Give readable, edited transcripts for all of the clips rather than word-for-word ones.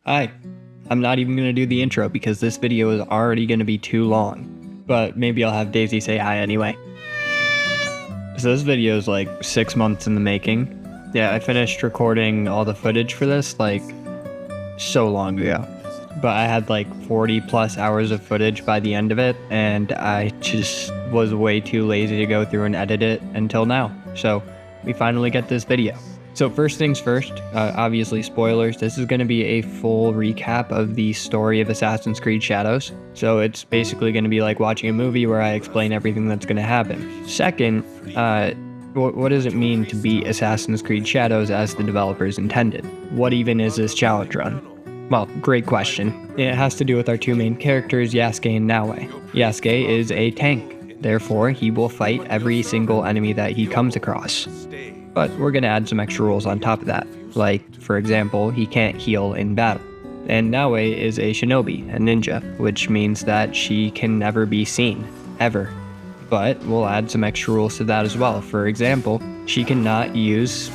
Hi, I'm not even going to do the intro because this video is already going to be too long, but maybe I'll have Daisy say hi anyway. So this video is like 6 months in the making. Yeah, I finished recording all the footage for this like so long ago, but I had like 40 plus hours of footage by the end of it, and I just was way too lazy to go through and edit it until now. So we finally get this video. So first things first, obviously spoilers, this is going to be a full recap of the story of Assassin's Creed Shadows. So it's basically going to be like watching a movie where I explain everything that's going to happen. Second, what does it mean to beat Assassin's Creed Shadows as the developers intended? What even is this challenge run? Well, great question. It has to do with our two main characters, Yasuke and Naoe. Yasuke is a tank, therefore he will fight every single enemy that he comes across. But we're going to add some extra rules on top of that. Like, for example, he can't heal in battle. And Naoe is a shinobi, a ninja, which means that she can never be seen, ever. But we'll add some extra rules to that as well. For example, she cannot use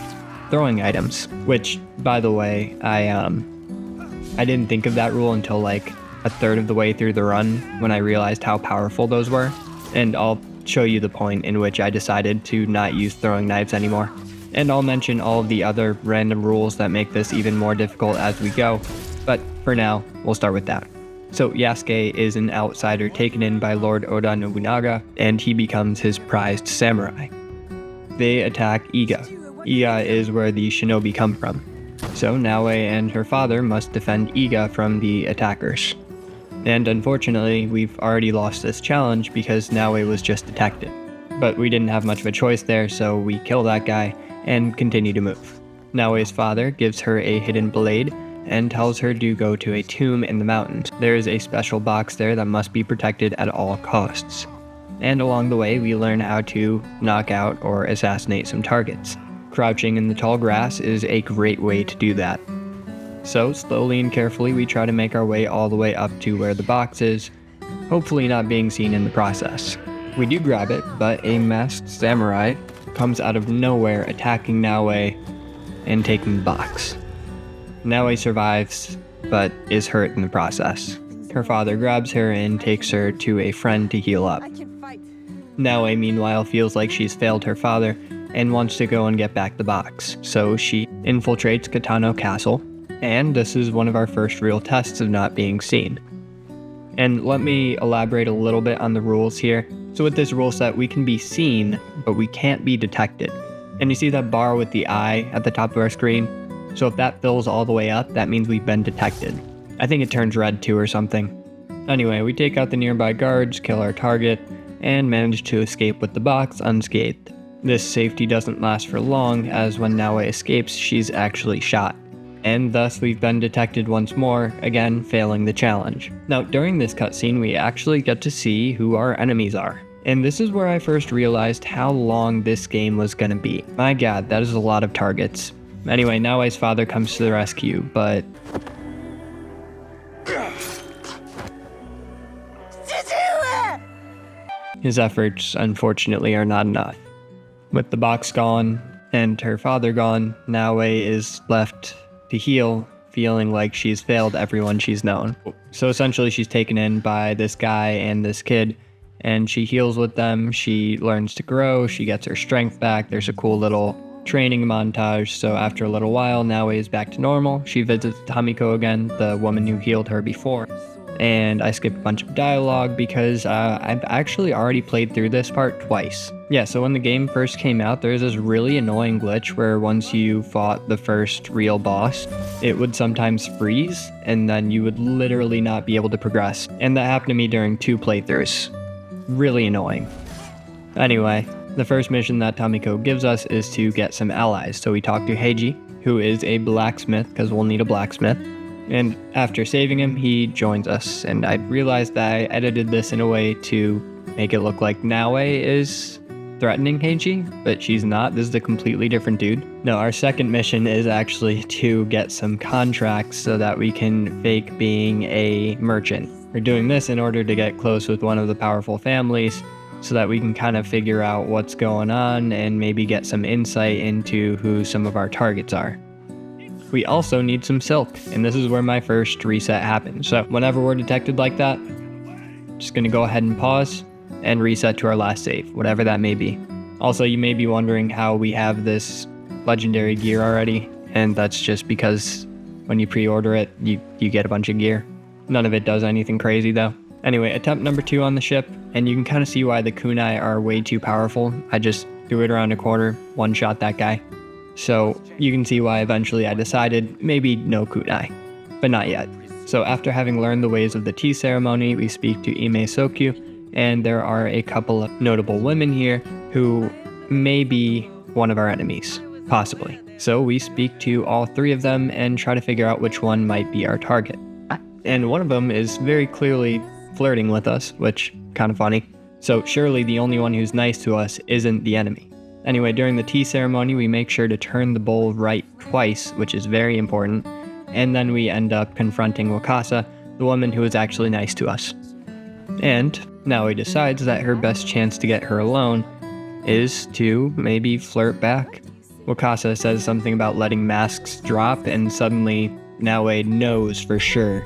throwing items, which, by the way, I didn't think of that rule until like a third of the way through the run when I realized how powerful those were. And I'll show you the point in which I decided to not use throwing knives anymore. And I'll mention all of the other random rules that make this even more difficult as we go, but for now, we'll start with that. So Yasuke is an outsider taken in by Lord Oda Nobunaga, and he becomes his prized samurai. They attack Iga. Iga is where the shinobi come from. So Naoe and her father must defend Iga from the attackers. And unfortunately, we've already lost this challenge because Naoe was just detected. But we didn't have much of a choice there, so we kill that guy and continue to move. Naoe's father gives her a hidden blade and tells her to go to a tomb in the mountains. There is a special box there that must be protected at all costs. And along the way, we learn how to knock out or assassinate some targets. Crouching in the tall grass is a great way to do that. So slowly and carefully, we try to make our way all the way up to where the box is, hopefully not being seen in the process. We do grab it, but a masked samurai comes out of nowhere attacking Naoe and taking the box. Naoe survives, but is hurt in the process. Her father grabs her and takes her to a friend to heal up. Naoe, meanwhile, feels like she's failed her father and wants to go and get back the box, so she infiltrates Kitano Castle, and this is one of our first real tests of not being seen. And let me elaborate a little bit on the rules here. So with this rule set, we can be seen, but we can't be detected. And you see that bar with the eye at the top of our screen? So if that fills all the way up, that means we've been detected. I think it turns red too or something. Anyway, we take out the nearby guards, kill our target, and manage to escape with the box unscathed. This safety doesn't last for long, as when Naoe escapes, she's actually shot. And thus we've been detected once more, again failing the challenge. Now during this cutscene we actually get to see who our enemies are. And this is where I first realized how long this game was gonna be. My god, that is a lot of targets. Anyway, Naoe's father comes to the rescue, but... his efforts, unfortunately, are not enough. With the box gone, and her father gone, Naoe is left to heal, feeling like she's failed everyone she's known. So essentially she's taken in by this guy and this kid, and she heals with them, she learns to grow, she gets her strength back, there's a cool little training montage. So after a little while, Naoe is back to normal. She visits Tamiko again, the woman who healed her before. And I skipped a bunch of dialogue because I've actually already played through this part twice. Yeah, so when the game first came out, there's this really annoying glitch where once you fought the first real boss, it would sometimes freeze, and then you would literally not be able to progress. And that happened to me during 2 playthroughs. Really annoying. Anyway, the first mission that Tamiko gives us is to get some allies. So we talk to Heiji, who is a blacksmith, because we'll need a blacksmith. And after saving him, he joins us, and I realized that I edited this in a way to make it look like Naoe is threatening Heiji, but she's not. This is a completely different dude. No, our second mission is actually to get some contracts so that we can fake being a merchant. We're doing this in order to get close with one of the powerful families so that we can kind of figure out what's going on and maybe get some insight into who some of our targets are. We also need some silk, and this is where my first reset happens. So whenever we're detected like that, just gonna go ahead and pause and reset to our last save, whatever that may be. Also, you may be wondering how we have this legendary gear already, and that's just because when you pre-order it, you get a bunch of gear. None of it does anything crazy though. Anyway, attempt number 2 on the ship, and you can kind of see why the kunai are way too powerful. I just threw it around a corner, one-shot that guy. So you can see why eventually I decided maybe no kunai, but not yet. So after having learned the ways of the tea ceremony, we speak to Ime Sokyu, and there are a couple of notable women here who may be one of our enemies, possibly. So we speak to all 3 of them and try to figure out which one might be our target. And one of them is very clearly flirting with us, which kind of funny. So surely the only one who's nice to us isn't the enemy. Anyway, during the tea ceremony, we make sure to turn the bowl right twice, which is very important. And then we end up confronting Wakasa, the woman who is actually nice to us. And Naoe decides that her best chance to get her alone is to maybe flirt back. Wakasa says something about letting masks drop, and suddenly Naoe knows for sure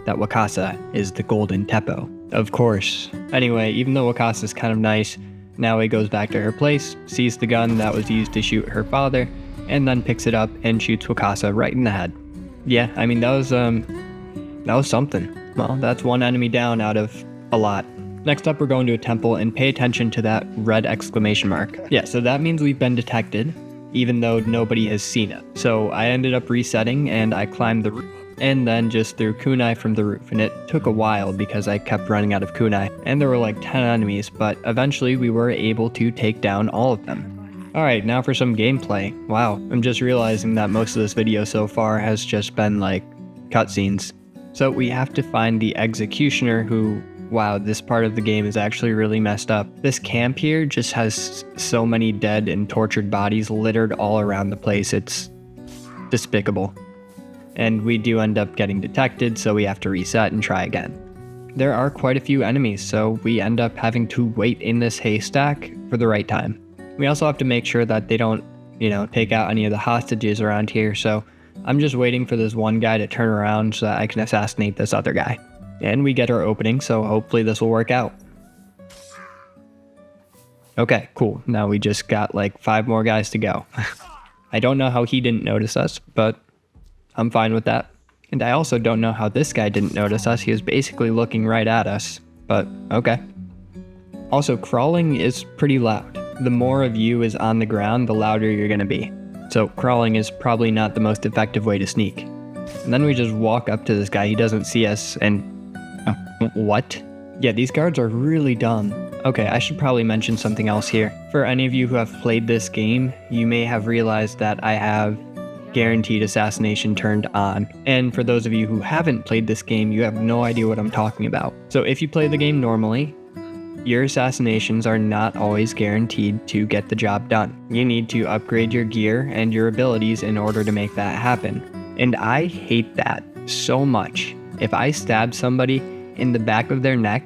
that Wakasa is the golden Teppo. Of course. Anyway, even though Wakasa is kind of nice, Naoe goes back to her place, sees the gun that was used to shoot her father, and then picks it up and shoots Wakasa right in the head. Yeah, I mean, that was something. Well, that's one enemy down out of a lot. Next up, we're going to a temple, and pay attention to that red exclamation mark. Yeah, so that means we've been detected, even though nobody has seen it. So I ended up resetting, and I climbed the roof, and then just threw kunai from the roof. And it took a while because I kept running out of kunai, and there were like 10 enemies, but eventually we were able to take down all of them. Alright, now for some gameplay. Wow, I'm just realizing that most of this video so far has just been like cutscenes. So we have to find the executioner who, wow, this part of the game is actually really messed up. This camp here just has so many dead and tortured bodies littered all around the place. It's despicable. And we do end up getting detected, so we have to reset and try again. There are quite a few enemies, so we end up having to wait in this haystack for the right time. We also have to make sure that they don't, take out any of the hostages around here, so I'm just waiting for this one guy to turn around so that I can assassinate this other guy. And we get our opening, so hopefully this will work out. Okay, cool. Now we just got like 5 more guys to go. I don't know how he didn't notice us, but I'm fine with that. And I also don't know how this guy didn't notice us. He was basically looking right at us, but okay. Also, crawling is pretty loud. The more of you is on the ground, the louder you're gonna be. So crawling is probably not the most effective way to sneak. And then we just walk up to this guy. He doesn't see us, and what? Yeah, these guards are really dumb. Okay, I should probably mention something else here. For any of you who have played this game, you may have realized that I have guaranteed assassination turned on. And for those of you who haven't played this game, you have no idea what I'm talking about. So if you play the game normally, your assassinations are not always guaranteed to get the job done. You need to upgrade your gear and your abilities in order to make that happen. And I hate that so much. If I stab somebody in the back of their neck,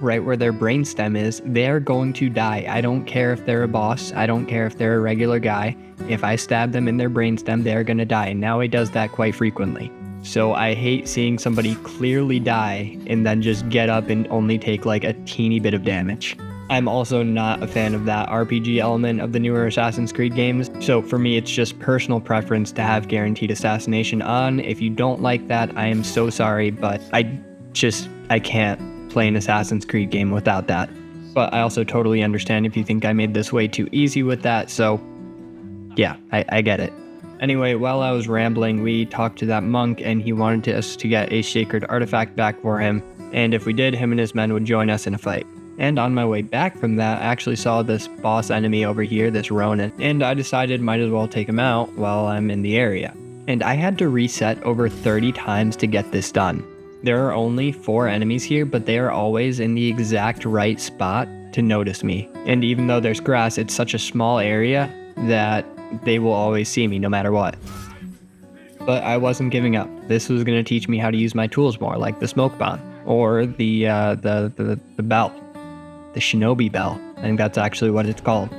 right where their brainstem is, they're going to die. I don't care if they're a boss. I don't care if they're a regular guy. If I stab them in their brainstem, they're gonna die. And Naoe does that quite frequently. So I hate seeing somebody clearly die and then just get up and only take like a teeny bit of damage. I'm also not a fan of that RPG element of the newer Assassin's Creed games. So for me, it's just personal preference to have guaranteed assassination on. If you don't like that, I am so sorry, but I can't play an Assassin's Creed game without that. But I also totally understand if you think I made this way too easy with that, so yeah, I get it. Anyway, while I was rambling, we talked to that monk, and he wanted us to get a sacred artifact back for him, and if we did, him and his men would join us in a fight. And on my way back from that, I actually saw this boss enemy over here, this Ronin, and I decided might as well take him out while I'm in the area. And I had to reset over 30 times to get this done. There are only 4 enemies here, but they are always in the exact right spot to notice me. And even though there's grass, it's such a small area that they will always see me no matter what. But I wasn't giving up. This was going to teach me how to use my tools more, like the smoke bomb or the bell, the shinobi bell. I think that's actually what it's called.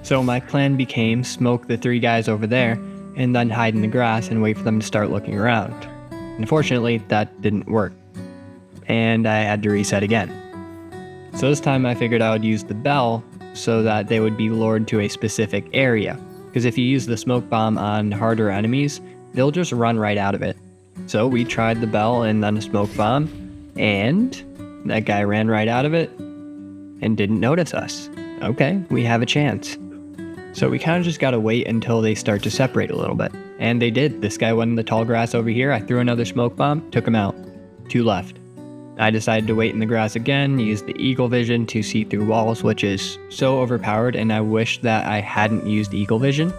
So my plan became smoke the 3 guys over there and then hide in the grass and wait for them to start looking around. Unfortunately, that didn't work, and I had to reset again. So this time I figured I would use the bell so that they would be lured to a specific area, because if you use the smoke bomb on harder enemies, they'll just run right out of it. So we tried the bell and then a smoke bomb, and that guy ran right out of it and didn't notice us. Okay, we have a chance. So we kind of just gotta wait until they start to separate a little bit. And they did. This guy went in the tall grass over here. I threw another smoke bomb, took him out. 2 left. I decided to wait in the grass again, use the eagle vision to see through walls, which is so overpowered, and I wish that I hadn't used eagle vision.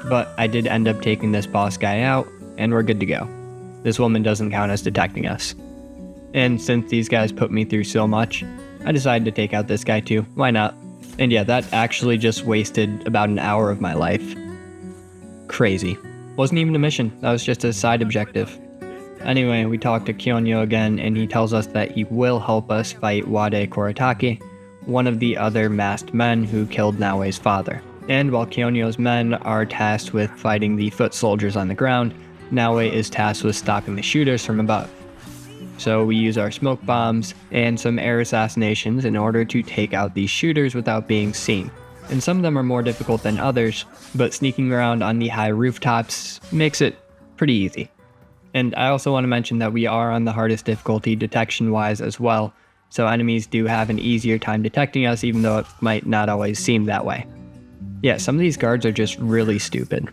But I did end up taking this boss guy out, and we're good to go. This woman doesn't count as detecting us. And since these guys put me through so much, I decided to take out this guy too. Why not? And yeah, that actually just wasted about an hour of my life. Crazy. Wasn't even a mission, that was just a side objective. Anyway, we talked to Kyonyo again, and he tells us that he will help us fight Wade Koritake, one of the other masked men who killed Naoe's father. And while Kyonyo's men are tasked with fighting the foot soldiers on the ground, Naoe is tasked with stopping the shooters from above. So we use our smoke bombs and some air assassinations in order to take out these shooters without being seen. And some of them are more difficult than others, but sneaking around on the high rooftops makes it pretty easy. And I also want to mention that we are on the hardest difficulty detection-wise as well, so enemies do have an easier time detecting us, even though it might not always seem that way. Yeah, some of these guards are just really stupid.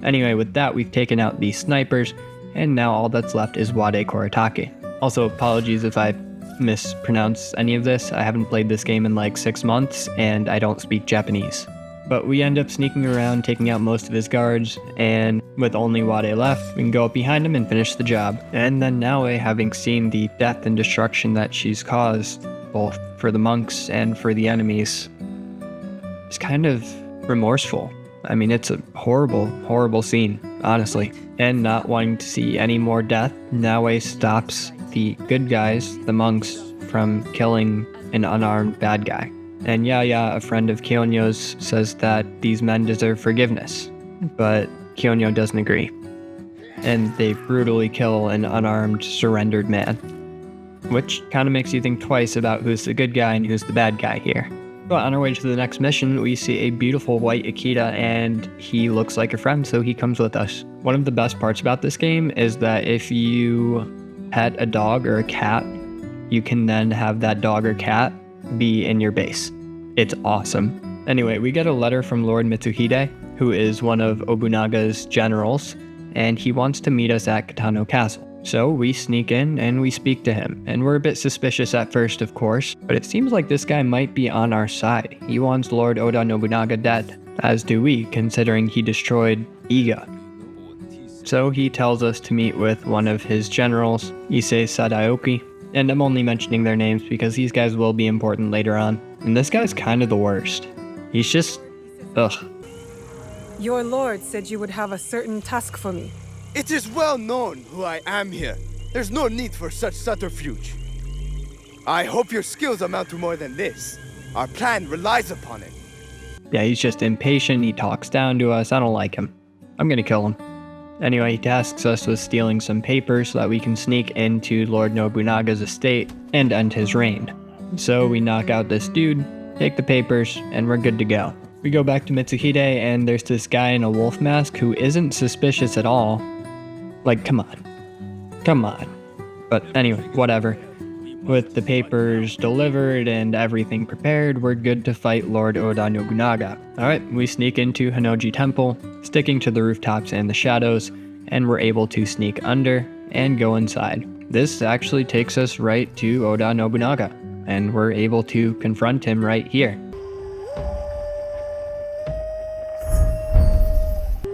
Anyway, with that, we've taken out the snipers, and now all that's left is Wade Koritake. Also, apologies if I mispronounce any of this. I haven't played this game in like 6 months, and I don't speak Japanese. But we end up sneaking around, taking out most of his guards, and with only Wade left, we can go up behind him and finish the job. And then Naoe, having seen the death and destruction that she's caused, both for the monks and for the enemies, is kind of remorseful. I mean, it's a horrible, horrible scene, honestly. And not wanting to see any more death, Naoe stops the good guys, the monks, from killing an unarmed bad guy. And Yaya, a friend of Kyonyo's, says that these men deserve forgiveness, but Kyonyo doesn't agree. And they brutally kill an unarmed, surrendered man. Which kind of makes you think twice about who's the good guy and who's the bad guy here. But on our way to the next mission, we see a beautiful white Akita, and he looks like a friend, so he comes with us. One of the best parts about this game is that if you pet a dog or a cat, you can then have that dog or cat be in your base. It's awesome. Anyway, we get a letter from Lord Mitsuhide, who is one of Obunaga's generals, and he wants to meet us at Katano Castle. So we sneak in and we speak to him, and we're a bit suspicious at first, of course, but it seems like this guy might be on our side. He wants Lord Oda Nobunaga dead, as do we, considering he destroyed Iga. So he tells us to meet with one of his generals, Issei Sadaoki, and I'm only mentioning their names because these guys will be important later on. And this guy's kind of the worst. He's just, ugh. Your lord said you would have a certain task for me. It is well known who I am here. There's no need for such subterfuge. I hope your skills amount to more than this. Our plan relies upon it. Yeah, he's just impatient. He talks down to us. I don't like him. I'm gonna kill him. Anyway, he tasks us with stealing some papers so that we can sneak into Lord Nobunaga's estate and end his reign. So we knock out this dude, take the papers, and we're good to go. We go back to Mitsuhide, and there's this guy in a wolf mask who isn't suspicious at all. Like, come on. Come on. But anyway, whatever. With the papers delivered and everything prepared, we're good to fight Lord Oda Nobunaga. Alright, we sneak into Hanoji Temple, sticking to the rooftops and the shadows, and we're able to sneak under and go inside. This actually takes us right to Oda Nobunaga, and we're able to confront him right here.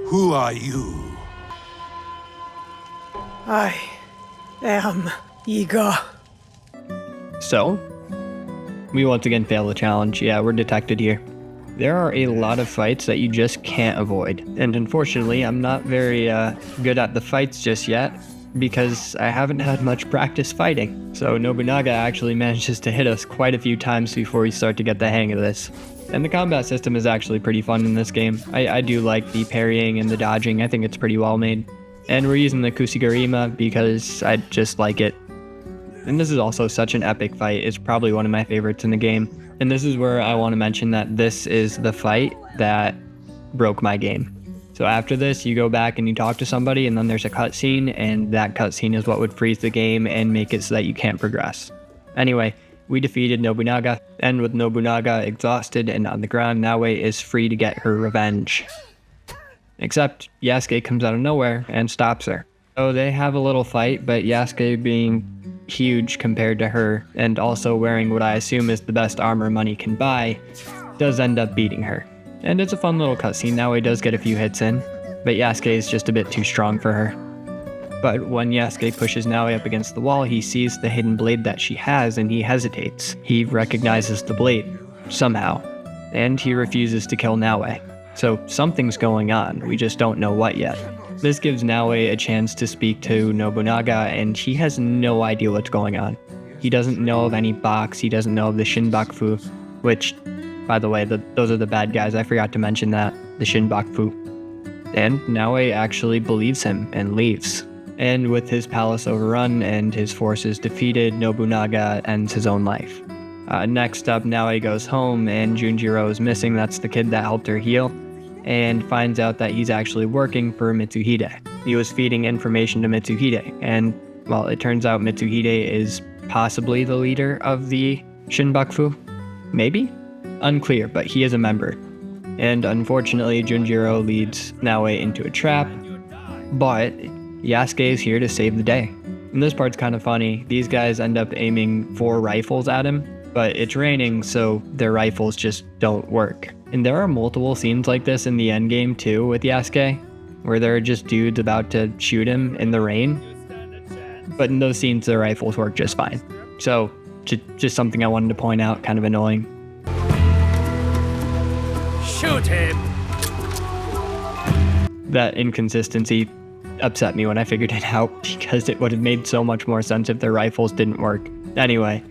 Who are you? I am Iga. So, we once again fail the challenge. Yeah, we're detected here. There are a lot of fights that you just can't avoid. And unfortunately, I'm not very good at the fights just yet because I haven't had much practice fighting. So Nobunaga actually manages to hit us quite a few times before we start to get the hang of this. And the combat system is actually pretty fun in this game. I do like the parrying and the dodging. I think it's pretty well made. And we're using the Kusigurima because I just like it. And this is also such an epic fight. It's probably one of my favorites in the game. And this is where I want to mention that this is the fight that broke my game. So after this, you go back and you talk to somebody, and then there's a cutscene, and that cutscene is what would freeze the game and make it so that you can't progress. Anyway, we defeated Nobunaga, and with Nobunaga exhausted and on the ground, Naoe is free to get her revenge. Except Yasuke comes out of nowhere and stops her. So they have a little fight, but Yasuke, being huge compared to her, and also wearing what I assume is the best armor money can buy, does end up beating her. And it's a fun little cutscene. Naoe does get a few hits in, but Yasuke is just a bit too strong for her. But when Yasuke pushes Naoe up against the wall, he sees the hidden blade that she has and he hesitates. He recognizes the blade, somehow, and he refuses to kill Naoe. So something's going on, we just don't know what yet. This gives Naoe a chance to speak to Nobunaga, and he has no idea what's going on. He doesn't know of any box, he doesn't know of the Shinbakufu, which, by the way, those are the bad guys, I forgot to mention that, the Shinbakufu. And Naoe actually believes him and leaves. And with his palace overrun and his forces defeated, Nobunaga ends his own life. Next up, Naoe goes home, and Junjiro is missing, that's the kid that helped her heal, and finds out that he's actually working for Mitsuhide. He was feeding information to Mitsuhide, and, well, it turns out Mitsuhide is possibly the leader of the Shinbakufu? Maybe? Unclear, but he is a member. And unfortunately, Junjiro leads Naoe into a trap, but Yasuke is here to save the day. And this part's kind of funny. These guys end up aiming 4 rifles at him, but it's raining, so their rifles just don't work. And there are multiple scenes like this in the endgame too with Yasuke, where there are just dudes about to shoot him in the rain. But in those scenes, their rifles work just fine. So, just something I wanted to point out, kind of annoying. Shoot him! That inconsistency upset me when I figured it out, because it would have made so much more sense if their rifles didn't work. Anyway,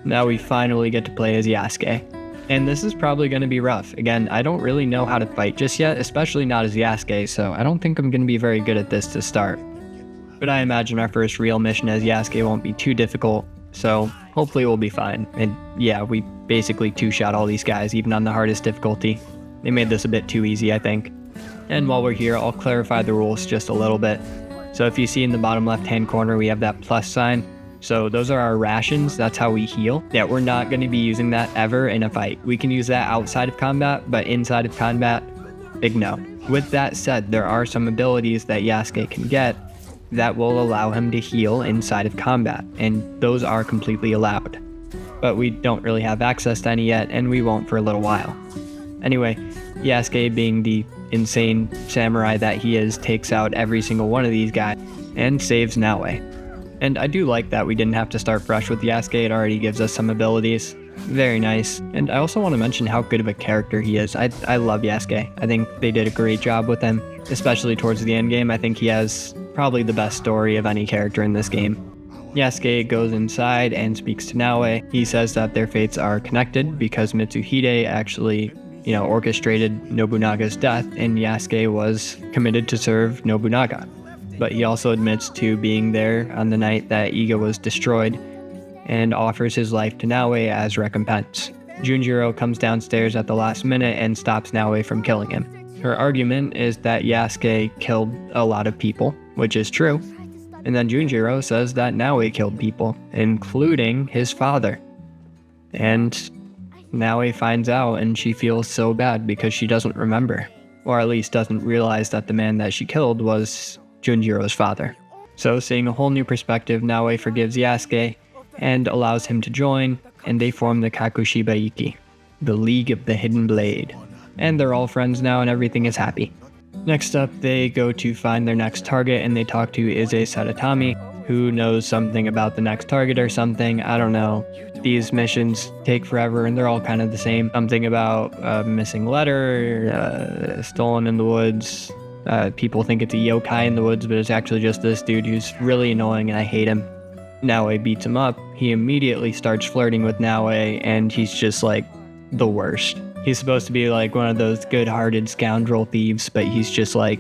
now we finally get to play as Yasuke. And this is probably going to be rough. Again, I don't really know how to fight just yet, especially not as Yasuke, so I don't think I'm going to be very good at this to start. But I imagine our first real mission as Yasuke won't be too difficult, so hopefully we'll be fine. And yeah, we basically two-shot all these guys, even on the hardest difficulty. They made this a bit too easy, I think. And while we're here, I'll clarify the rules just a little bit. So if you see in the bottom left-hand corner, we have that plus sign. So those are our rations, that's how we heal. Yeah, we're not going to be using that ever in a fight. We can use that outside of combat, but inside of combat, big no. With that said, there are some abilities that Yasuke can get that will allow him to heal inside of combat, and those are completely allowed. But we don't really have access to any yet, and we won't for a little while. Anyway, Yasuke, being the insane samurai that he is, takes out every single one of these guys and saves Naoe. And I do like that we didn't have to start fresh with Yasuke, it already gives us some abilities. Very nice. And I also want to mention how good of a character he is. I love Yasuke. I think they did a great job with him, especially towards the end game. I think he has probably the best story of any character in this game. Yasuke goes inside and speaks to Naoe. He says that their fates are connected because Mitsuhide actually, orchestrated Nobunaga's death, and Yasuke was committed to serve Nobunaga. But he also admits to being there on the night that Iga was destroyed and offers his life to Naoe as recompense. Junjiro comes downstairs at the last minute and stops Naoe from killing him. Her argument is that Yasuke killed a lot of people, which is true. And then Junjiro says that Naoe killed people, including his father. And Naoe finds out, and she feels so bad because she doesn't remember, or at least doesn't realize that the man that she killed was Junjiro's father. So, seeing a whole new perspective, Naoe forgives Yasuke and allows him to join, and they form the Kakushibaiki, the League of the Hidden Blade. And they're all friends now and everything is happy. Next up, they go to find their next target and they talk to Ise Sadatami, who knows something about the next target or something, I don't know. These missions take forever and they're all kind of the same. Something about a missing letter, stolen in the woods. People think it's a yokai in the woods, but it's actually just this dude who's really annoying and I hate him. Naoe beats him up. He immediately starts flirting with Naoe and he's just like the worst. He's supposed to be like one of those good-hearted scoundrel thieves, but he's just like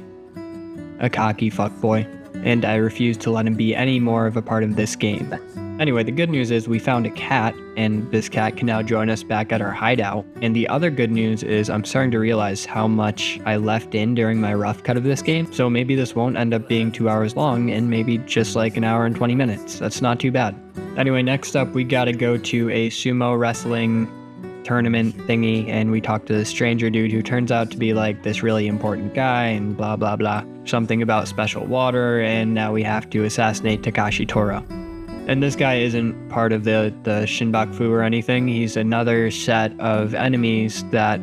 a cocky fuckboy. And I refuse to let him be any more of a part of this game. Anyway, the good news is we found a cat, and this cat can now join us back at our hideout. And the other good news is I'm starting to realize how much I left in during my rough cut of this game. So maybe this won't end up being 2 hours long, and maybe just like an hour and 20 minutes. That's not too bad. Anyway, next up, we gotta go to a sumo wrestling tournament thingy, and we talk to this stranger dude who turns out to be like this really important guy, and blah blah blah. Something about special water, and now we have to assassinate Takashi Toro. And this guy isn't part of the Shinbaku or anything. He's another set of enemies that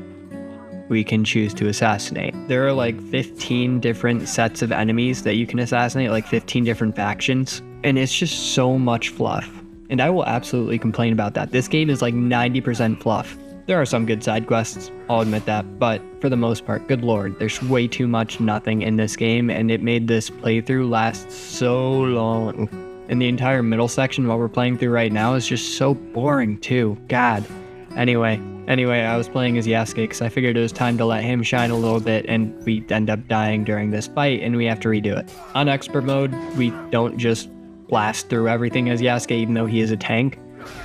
we can choose to assassinate. There are like 15 different sets of enemies that you can assassinate, like 15 different factions. And it's just so much fluff. And I will absolutely complain about that. This game is like 90% fluff. There are some good side quests, I'll admit that, but for the most part, good lord, there's way too much nothing in this game, and it made this playthrough last so long. And the entire middle section while we're playing through right now is just so boring too. God. Anyway, I was playing as Yasuke because I figured it was time to let him shine a little bit, and we end up dying during this fight and we have to redo it. On expert mode, we don't just blast through everything as Yasuke even though he is a tank.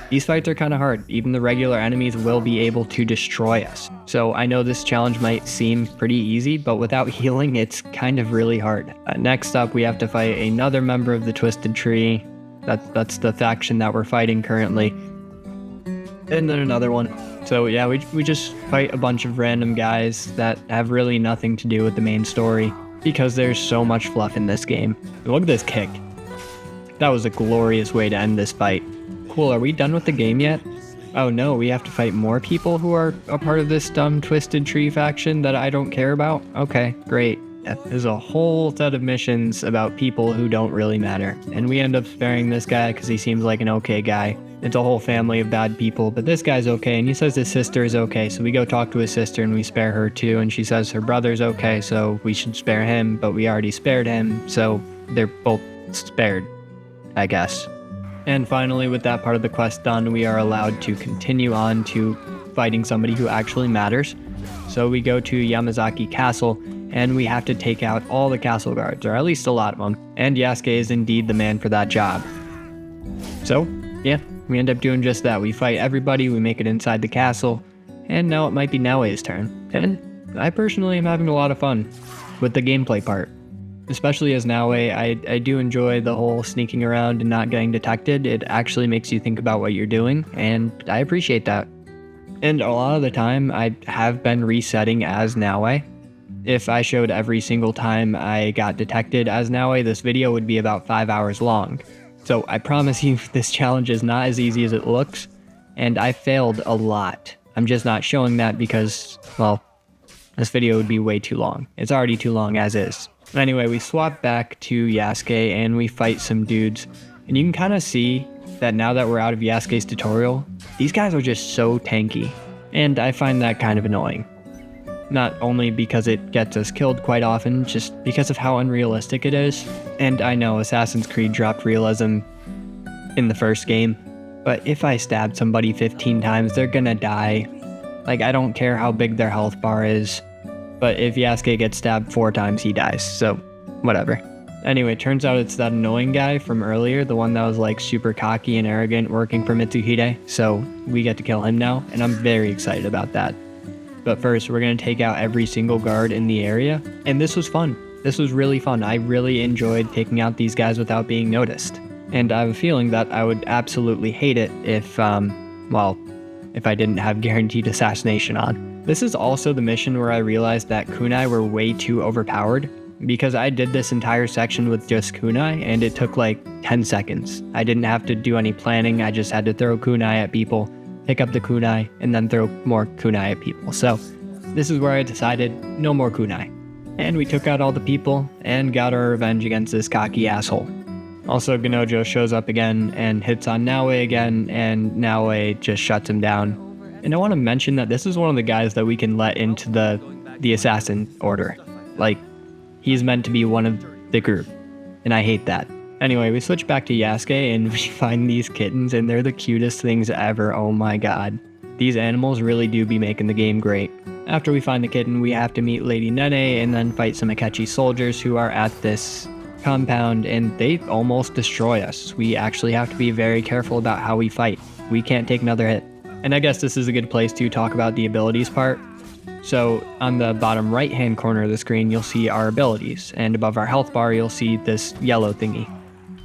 These fights are kind of hard. Even the regular enemies will be able to destroy us. So I know this challenge might seem pretty easy, but without healing, it's kind of really hard. Next up, we have to fight another member of the Twisted Tree. That's the faction that we're fighting currently. And then another one. So yeah, we just fight a bunch of random guys that have really nothing to do with the main story because there's so much fluff in this game. Look at this kick. That was a glorious way to end this fight. Cool, are we done with the game yet? Oh no, we have to fight more people who are a part of this dumb Twisted Tree faction that I don't care about? Okay, great. There's a whole set of missions about people who don't really matter. And we end up sparing this guy because he seems like an okay guy. It's a whole family of bad people, but this guy's okay, and he says his sister is okay, so we go talk to his sister and we spare her too, and she says her brother's okay, so we should spare him, but we already spared him, so they're both spared, I guess. And finally, with that part of the quest done, we are allowed to continue on to fighting somebody who actually matters. So we go to Yamazaki Castle, and we have to take out all the castle guards, or at least a lot of them. And Yasuke is indeed the man for that job. So, yeah, we end up doing just that. We fight everybody, we make it inside the castle, and now it might be Naoe's turn. And I personally am having a lot of fun with the gameplay part. Especially as Naoe, I do enjoy the whole sneaking around and not getting detected. It actually makes you think about what you're doing, and I appreciate that. And a lot of the time, I have been resetting as Naoe. If I showed every single time I got detected as Naoe, this video would be about 5 hours long. So I promise you, this challenge is not as easy as it looks, and I failed a lot. I'm just not showing that because, well, this video would be way too long. It's already too long as is. Anyway, we swap back to Yasuke and we fight some dudes. And you can kind of see that now that we're out of Yasuke's tutorial, these guys are just so tanky. And I find that kind of annoying. Not only because it gets us killed quite often, just because of how unrealistic it is. And I know Assassin's Creed dropped realism in the first game, but if I stab somebody 15 times, they're gonna die. Like, I don't care how big their health bar is. But if Yasuke gets stabbed 4 times, he dies, so whatever. Anyway, turns out it's that annoying guy from earlier, the one that was like super cocky and arrogant working for Mitsuhide, so we get to kill him now, and I'm very excited about that. But first, we're going to take out every single guard in the area, and this was fun. This was really fun. I really enjoyed taking out these guys without being noticed. And I have a feeling that I would absolutely hate it if I didn't have guaranteed assassination on. This is also the mission where I realized that Kunai were way too overpowered, because I did this entire section with just Kunai and it took like 10 seconds. I didn't have to do any planning, I just had to throw Kunai at people, pick up the Kunai, and then throw more Kunai at people. So this is where I decided no more Kunai. And we took out all the people and got our revenge against this cocky asshole. Also, Ganojo shows up again and hits on Naoe again, and Naoe just shuts him down. And I want to mention that this is one of the guys that we can let into the assassin order. Like, he's meant to be one of the group, and I hate that. Anyway, we switch back to Yasuke, and we find these kittens, and they're the cutest things ever. Oh my god. These animals really do be making the game great. After we find the kitten, we have to meet Lady Naoe and then fight some Akechi soldiers who are at this compound, and they almost destroy us. We actually have to be very careful about how we fight. We can't take another hit. And I guess this is a good place to talk about the abilities part. So on the bottom right hand corner of the screen, you'll see our abilities, and above our health bar, you'll see this yellow thingy.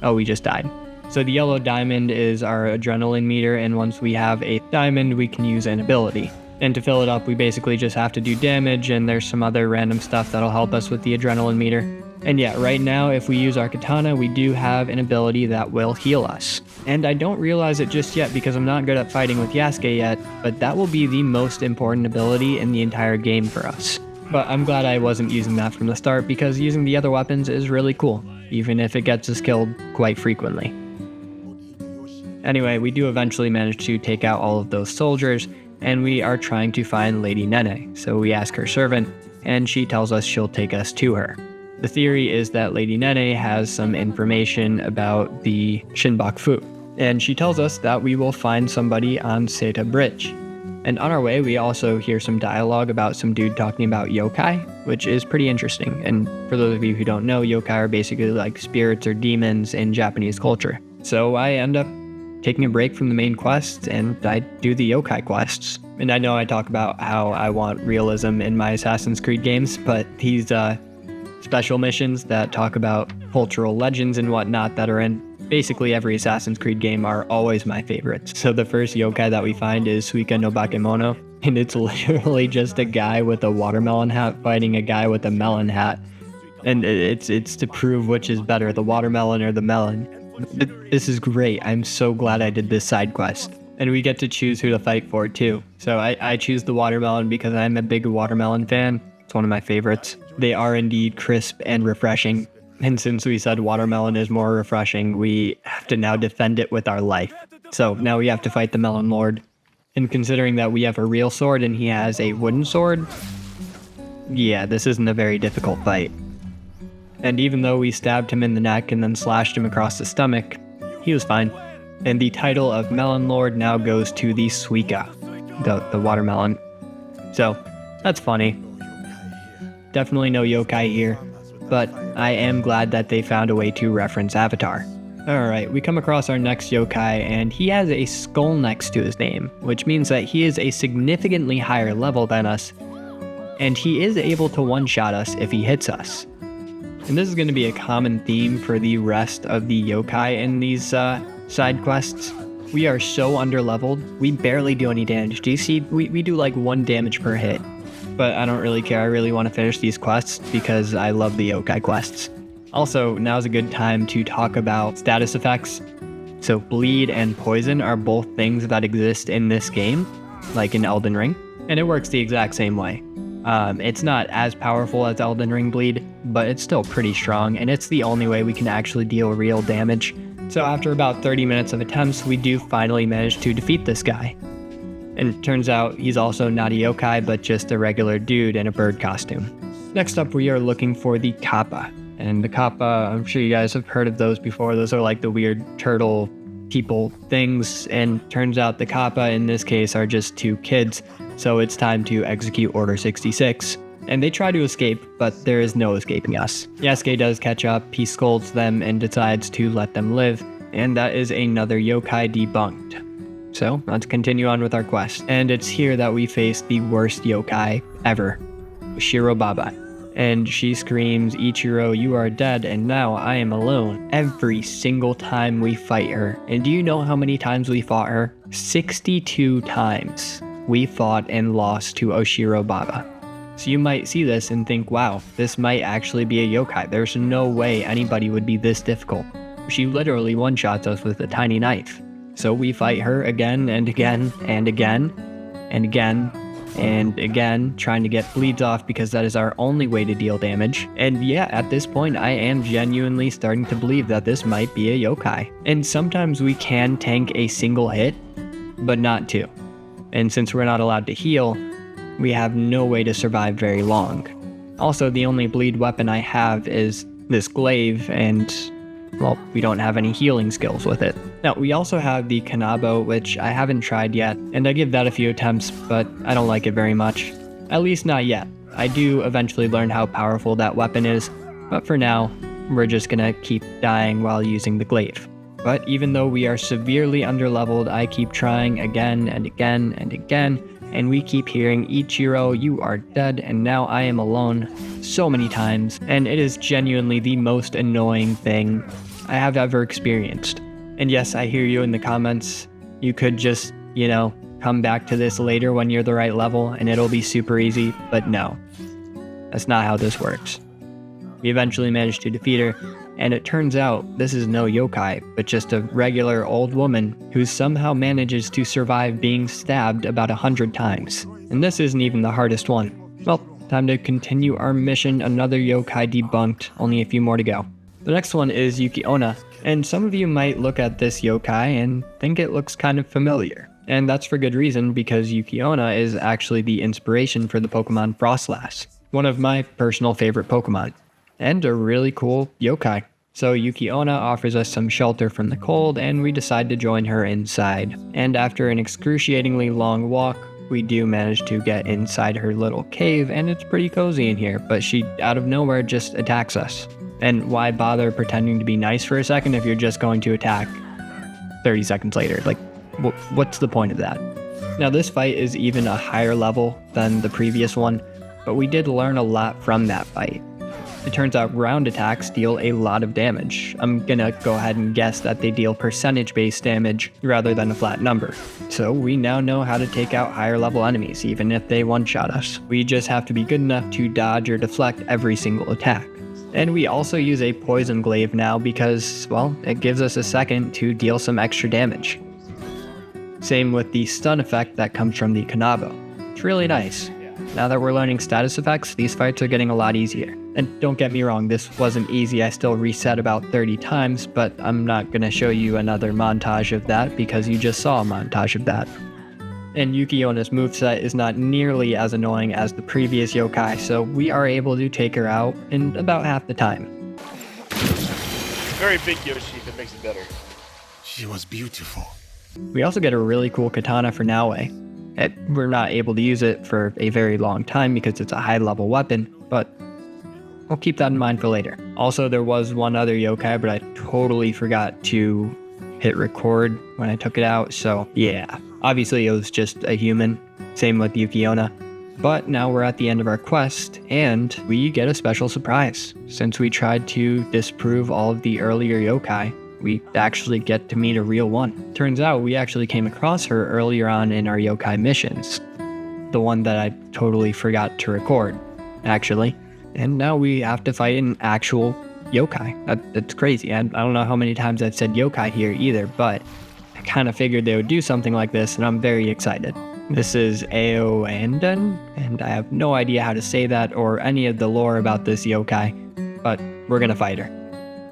Oh, we just died. So the yellow diamond is our adrenaline meter, and once we have a diamond, we can use an ability. And to fill it up, we basically just have to do damage, and there's some other random stuff that'll help us with the adrenaline meter. And yeah, right now, if we use our katana, we do have an ability that will heal us. And I don't realize it just yet because I'm not good at fighting with Yasuke yet, but that will be the most important ability in the entire game for us. But I'm glad I wasn't using that from the start because using the other weapons is really cool, even if it gets us killed quite frequently. Anyway, we do eventually manage to take out all of those soldiers, and we are trying to find Lady Naoe. So we ask her servant, and she tells us she'll take us to her. The theory is that Lady Naoe has some information about the Shinbaku, and she tells us that we will find somebody on Seta Bridge. And on our way, we also hear some dialogue about some dude talking about yokai, which is pretty interesting. And for those of you who don't know, yokai are basically like spirits or demons in Japanese culture. So I end up taking a break from the main quest, and I do the yokai quests. And I know I talk about how I want realism in my Assassin's Creed games, but these special missions that talk about cultural legends and whatnot that are in basically every Assassin's Creed game are always my favorites. So the first yokai that we find is Suika no Bakemono, and it's literally just a guy with a watermelon hat fighting a guy with a melon hat. And it's to prove which is better, the watermelon or the melon. This is great. I'm so glad I did this side quest. And we get to choose who to fight for too. So I choose the watermelon because I'm a big watermelon fan. It's one of my favorites. They are indeed crisp and refreshing. And since we said watermelon is more refreshing, we have to now defend it with our life. So now we have to fight the Melon Lord. And considering that we have a real sword and he has a wooden sword, yeah, this isn't a very difficult fight. And even though we stabbed him in the neck and then slashed him across the stomach, he was fine. And the title of Melon Lord now goes to the Suika, the watermelon. So, that's funny. Definitely no yokai here, but I am glad that they found a way to reference Avatar. Alright, we come across our next yokai, and he has a skull next to his name, which means that he is a significantly higher level than us, and he is able to one-shot us if he hits us. And this is going to be a common theme for the rest of the yokai in these side quests. We are so underleveled, we barely do any damage. Do you see? We do like 1 damage per hit. But I don't really care, I really want to finish these quests because I love the yokai quests. Also, now's a good time to talk about status effects. So bleed and poison are both things that exist in this game, like in Elden Ring, and it works the exact same way. It's not as powerful as Elden Ring bleed, but it's still pretty strong, and it's the only way we can actually deal real damage. So after about 30 minutes of attempts, we do finally manage to defeat this guy. And it turns out he's also not a yokai, but just a regular dude in a bird costume. Next up, we are looking for the kappa. And the kappa, I'm sure you guys have heard of those before. Those are like the weird turtle people things. And turns out the kappa in this case are just 2 kids. So it's time to execute Order 66. And they try to escape, but there is no escaping us. Yasuke does catch up, he scolds them and decides to let them live. And that is another yokai debunked. So let's continue on with our quest. And it's here that we face the worst yokai ever, Oshiro Baba. And she screams, "Ichiro, you are dead, and now I am alone," every single time we fight her. And do you know how many times we fought her? 62 times we fought and lost to Oshiro Baba. So you might see this and think, wow, this might actually be a yokai. There's no way anybody would be this difficult. She literally one-shots us with a tiny knife. So we fight her again and again and again and again and again, trying to get bleeds off because that is our only way to deal damage. And yeah, at this point, I am genuinely starting to believe that this might be a yokai. And sometimes we can tank a single hit, but not 2. And since we're not allowed to heal, we have no way to survive very long. Also, the only bleed weapon I have is this glaive, and well, we don't have any healing skills with it. Now, we also have the Kanabo, which I haven't tried yet, and I give that a few attempts, but I don't like it very much. At least not yet. I do eventually learn how powerful that weapon is, but for now, we're just gonna keep dying while using the glaive. But even though we are severely underleveled, I keep trying again and again and again, and we keep hearing, "Ichiro, you are dead, and now I am alone," so many times, and it is genuinely the most annoying thing I have ever experienced. And yes, I hear you in the comments. You could just, come back to this later when you're the right level and it'll be super easy, but no. That's not how this works. We eventually managed to defeat her, and it turns out this is no yokai, but just a regular old woman who somehow manages to survive being stabbed about 100 times. And this isn't even the hardest one. Well, time to continue our mission. Another yokai debunked, only a few more to go. The next one is Yukaiiii, and some of you might look at this yokai and think it looks kind of familiar. And that's for good reason, because Yukaiiii is actually the inspiration for the Pokemon Frostlass, one of my personal favorite Pokemon, and a really cool yokai. So Yukaiiii offers us some shelter from the cold, and we decide to join her inside. And after an excruciatingly long walk, we do manage to get inside her little cave, and it's pretty cozy in here, but she out of nowhere just attacks us. And why bother pretending to be nice for a second if you're just going to attack 30 seconds later? Like, what's the point of that? Now, this fight is even a higher level than the previous one, but we did learn a lot from that fight. It turns out ground attacks deal a lot of damage. I'm gonna go ahead and guess that they deal percentage-based damage rather than a flat number. So we now know how to take out higher level enemies, even if they one-shot us. We just have to be good enough to dodge or deflect every single attack. And we also use a poison glaive now because, well, it gives us a second to deal some extra damage. Same with the stun effect that comes from the Kanabo. It's really nice. Now that we're learning status effects, these fights are getting a lot easier. And don't get me wrong, this wasn't easy. I still reset about 30 times, but I'm not going to show you another montage of that because you just saw a montage of that. And Yukaiii's moveset is not nearly as annoying as the previous yokai, so we are able to take her out in about half the time. Very big Yoshi, that makes it better. She was beautiful. We also get a really cool katana for Naoe. We're not able to use it for a very long time because it's a high level weapon, but we'll keep that in mind for later. Also, there was one other yokai, but I totally forgot to hit record when I took it out, so yeah. Obviously, it was just a human. Same with Yukaiiii. But now we're at the end of our quest, and we get a special surprise. Since we tried to disprove all of the earlier yokai, we actually get to meet a real one. Turns out we actually came across her earlier on in our yokai missions. The one that I totally forgot to record, actually. And now we have to fight an actual yokai. That's crazy. I don't know how many times I've said yokai here either, but I kind of figured they would do something like this, and I'm very excited. This is Aoanden, and I have no idea how to say that or any of the lore about this yokai, but we're gonna fight her.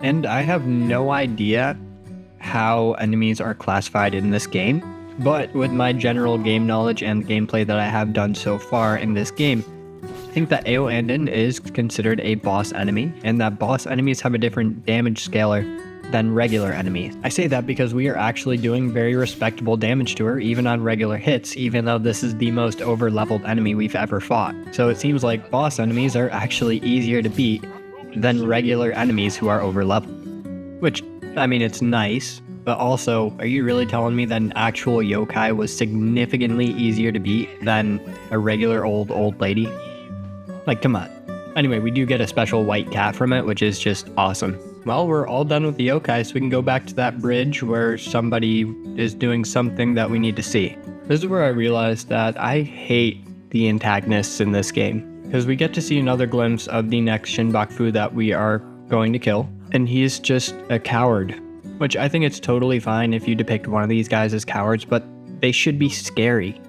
And I have no idea how enemies are classified in this game, but with my general game knowledge and gameplay that I have done so far in this game, I think that Aoanden is considered a boss enemy, and that boss enemies have a different damage scaler than regular enemies. I say that because we are actually doing very respectable damage to her, even on regular hits, even though this is the most over-leveled enemy we've ever fought. So it seems like boss enemies are actually easier to beat than regular enemies who are over-leveled. Which, I mean, it's nice, but also, are you really telling me that an actual yokai was significantly easier to beat than a regular old lady? Like, come on. Anyway, we do get a special white cat from it, which is just awesome. Well, we're all done with the yokai, so we can go back to that bridge where somebody is doing something that we need to see. This is where I realized that I hate the antagonists in this game, because we get to see another glimpse of the next Shinbakufu that we are going to kill, and he's just a coward. Which I think it's totally fine if you depict one of these guys as cowards, but they should be scary.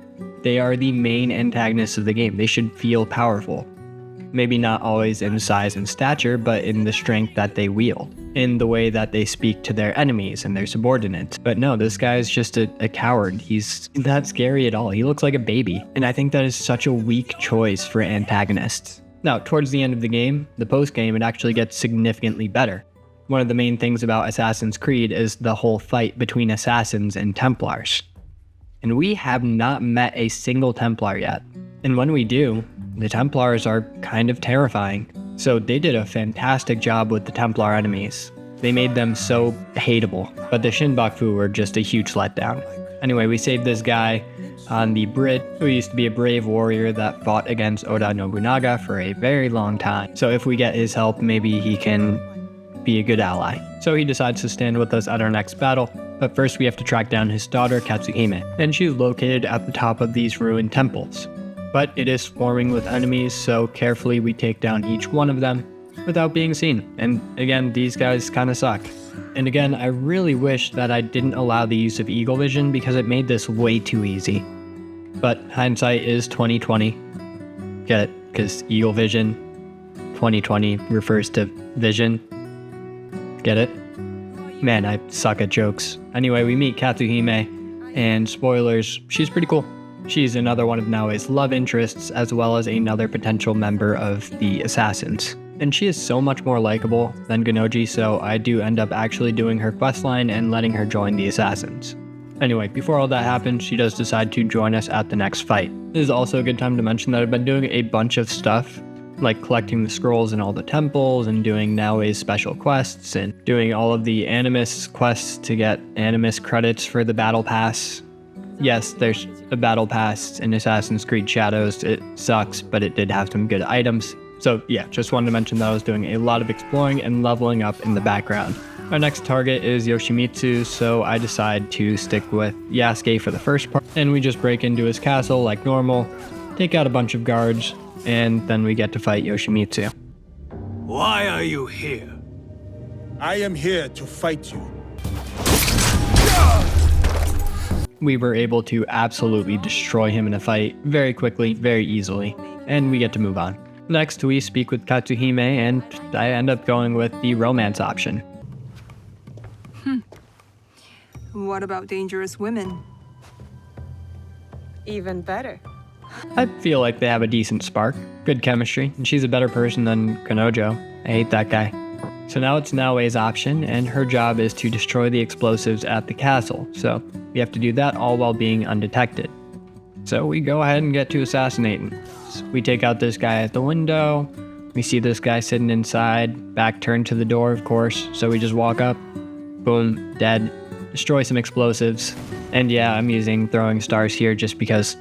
They are the main antagonists of the game. They should feel powerful. Maybe not always in size and stature, but in the strength that they wield, in the way that they speak to their enemies and their subordinates. But no, this guy is just a coward. He's not scary at all. He looks like a baby. And I think that is such a weak choice for antagonists. Now, towards the end of the game, the post-game, it actually gets significantly better. one of the main things about Assassin's Creed is the whole fight between assassins and Templars. And we have not met a single Templar yet. And when we do, the Templars are kind of terrifying. So they did a fantastic job with the Templar enemies. They made them so hateable, but the Shinbaku were just a huge letdown. Anyway, we saved this guy on the bridge who used to be a brave warrior that fought against Oda Nobunaga for a very long time. So if we get his help, maybe he can be a good ally. So he decides to stand with us at our next battle, but first we have to track down his daughter Katsuhime, and she's located at the top of these ruined temples. But it is swarming with enemies, so carefully we take down each one of them without being seen. And again, these guys kind of suck. And again, I really wish that I didn't allow the use of Eagle Vision because it made this way too easy. But hindsight is 2020. Get it? Because Eagle Vision 2020 refers to vision. Get it? Man, I suck at jokes. Anyway, we meet Katsuhime, and spoilers, she's pretty cool. She's another one of Naoe's love interests, as well as another potential member of the Assassins. And she is so much more likable than Ganoji, so I do end up actually doing her questline and letting her join the Assassins. Anyway, before all that happens, she does decide to join us at the next fight. This is also a good time to mention that I've been doing a bunch of stuff, like collecting the scrolls in all the temples and doing Naoe's special quests and doing all of the Animus quests to get Animus credits for the Battle Pass. Yes, there's a Battle Pass in Assassin's Creed Shadows. It sucks, but it did have some good items. So yeah, just wanted to mention that I was doing a lot of exploring and leveling up in the background. Our next target is Yoshimitsu, so I decide to stick with Yasuke for the first part, and we just break into his castle like normal, take out a bunch of guards, and then we get to fight Yoshimitsu. Why are you here? I am here to fight you. We were able to absolutely destroy him in a fight very quickly, very easily, and we get to move on. Next, we speak with Katsuhime, and I end up going with the romance option. What about dangerous women? Even better. I feel like they have a decent spark, good chemistry, and she's a better person than Kanojo. I hate that guy. So now it's Naoe's option, and her job is to destroy the explosives at the castle. So we have to do that all while being undetected. So we go ahead and get to assassinating. So we take out this guy at the window. We see this guy sitting inside, back turned to the door, of course. So we just walk up, boom, dead. Destroy some explosives. And yeah, I'm using throwing stars here just because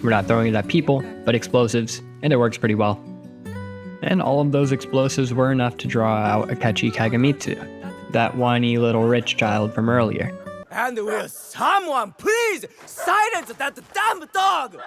we're not throwing it at people, but explosives, and it works pretty well. And all of those explosives were enough to draw out Akechi Kagamitsu, that whiny little rich child from earlier. And will someone please silence that damn dog?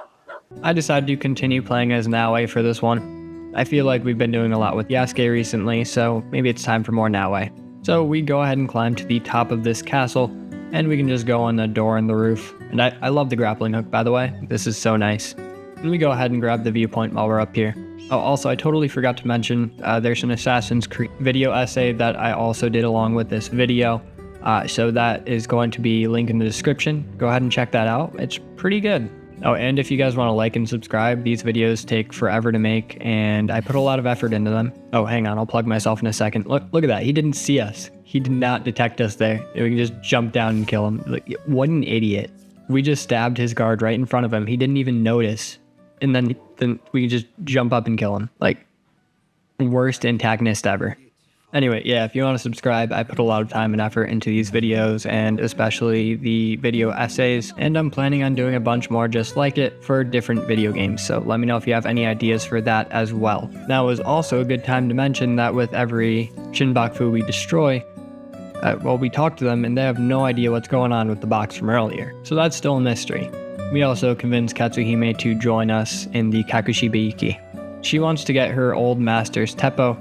I decided to continue playing as Naoe for this one. I feel like we've been doing a lot with Yasuke recently, so maybe it's time for more Naoe. So we go ahead and climb to the top of this castle, and we can just go on the door in the roof. And I love the grappling hook, by the way. This is so nice. And we go ahead and grab the viewpoint while we're up here. Oh, also, I totally forgot to mention, there's an Assassin's Creed video essay that I also did along with this video. So that is going to be linked in the description. Go ahead and check that out. It's pretty good. Oh, and if you guys want to like and subscribe, these videos take forever to make, and I put a lot of effort into them. Oh, hang on, I'll plug myself in a second. Look at that. He didn't see us. He did not detect us there. We can just jump down and kill him. Like, what an idiot. We just stabbed his guard right in front of him. He didn't even notice. And then we can just jump up and kill him. Like, worst antagonist ever. Anyway, yeah, if you want to subscribe, I put a lot of time and effort into these videos, and especially the video essays, and I'm planning on doing a bunch more just like it for different video games, so let me know if you have any ideas for that as well. Now is also a good time to mention that with every Shinbaku we destroy, we talk to them and they have no idea what's going on with the box from earlier, so that's still a mystery. We also convinced Katsuhime to join us in the Kakushibeiki. She wants to get her old master's Teppo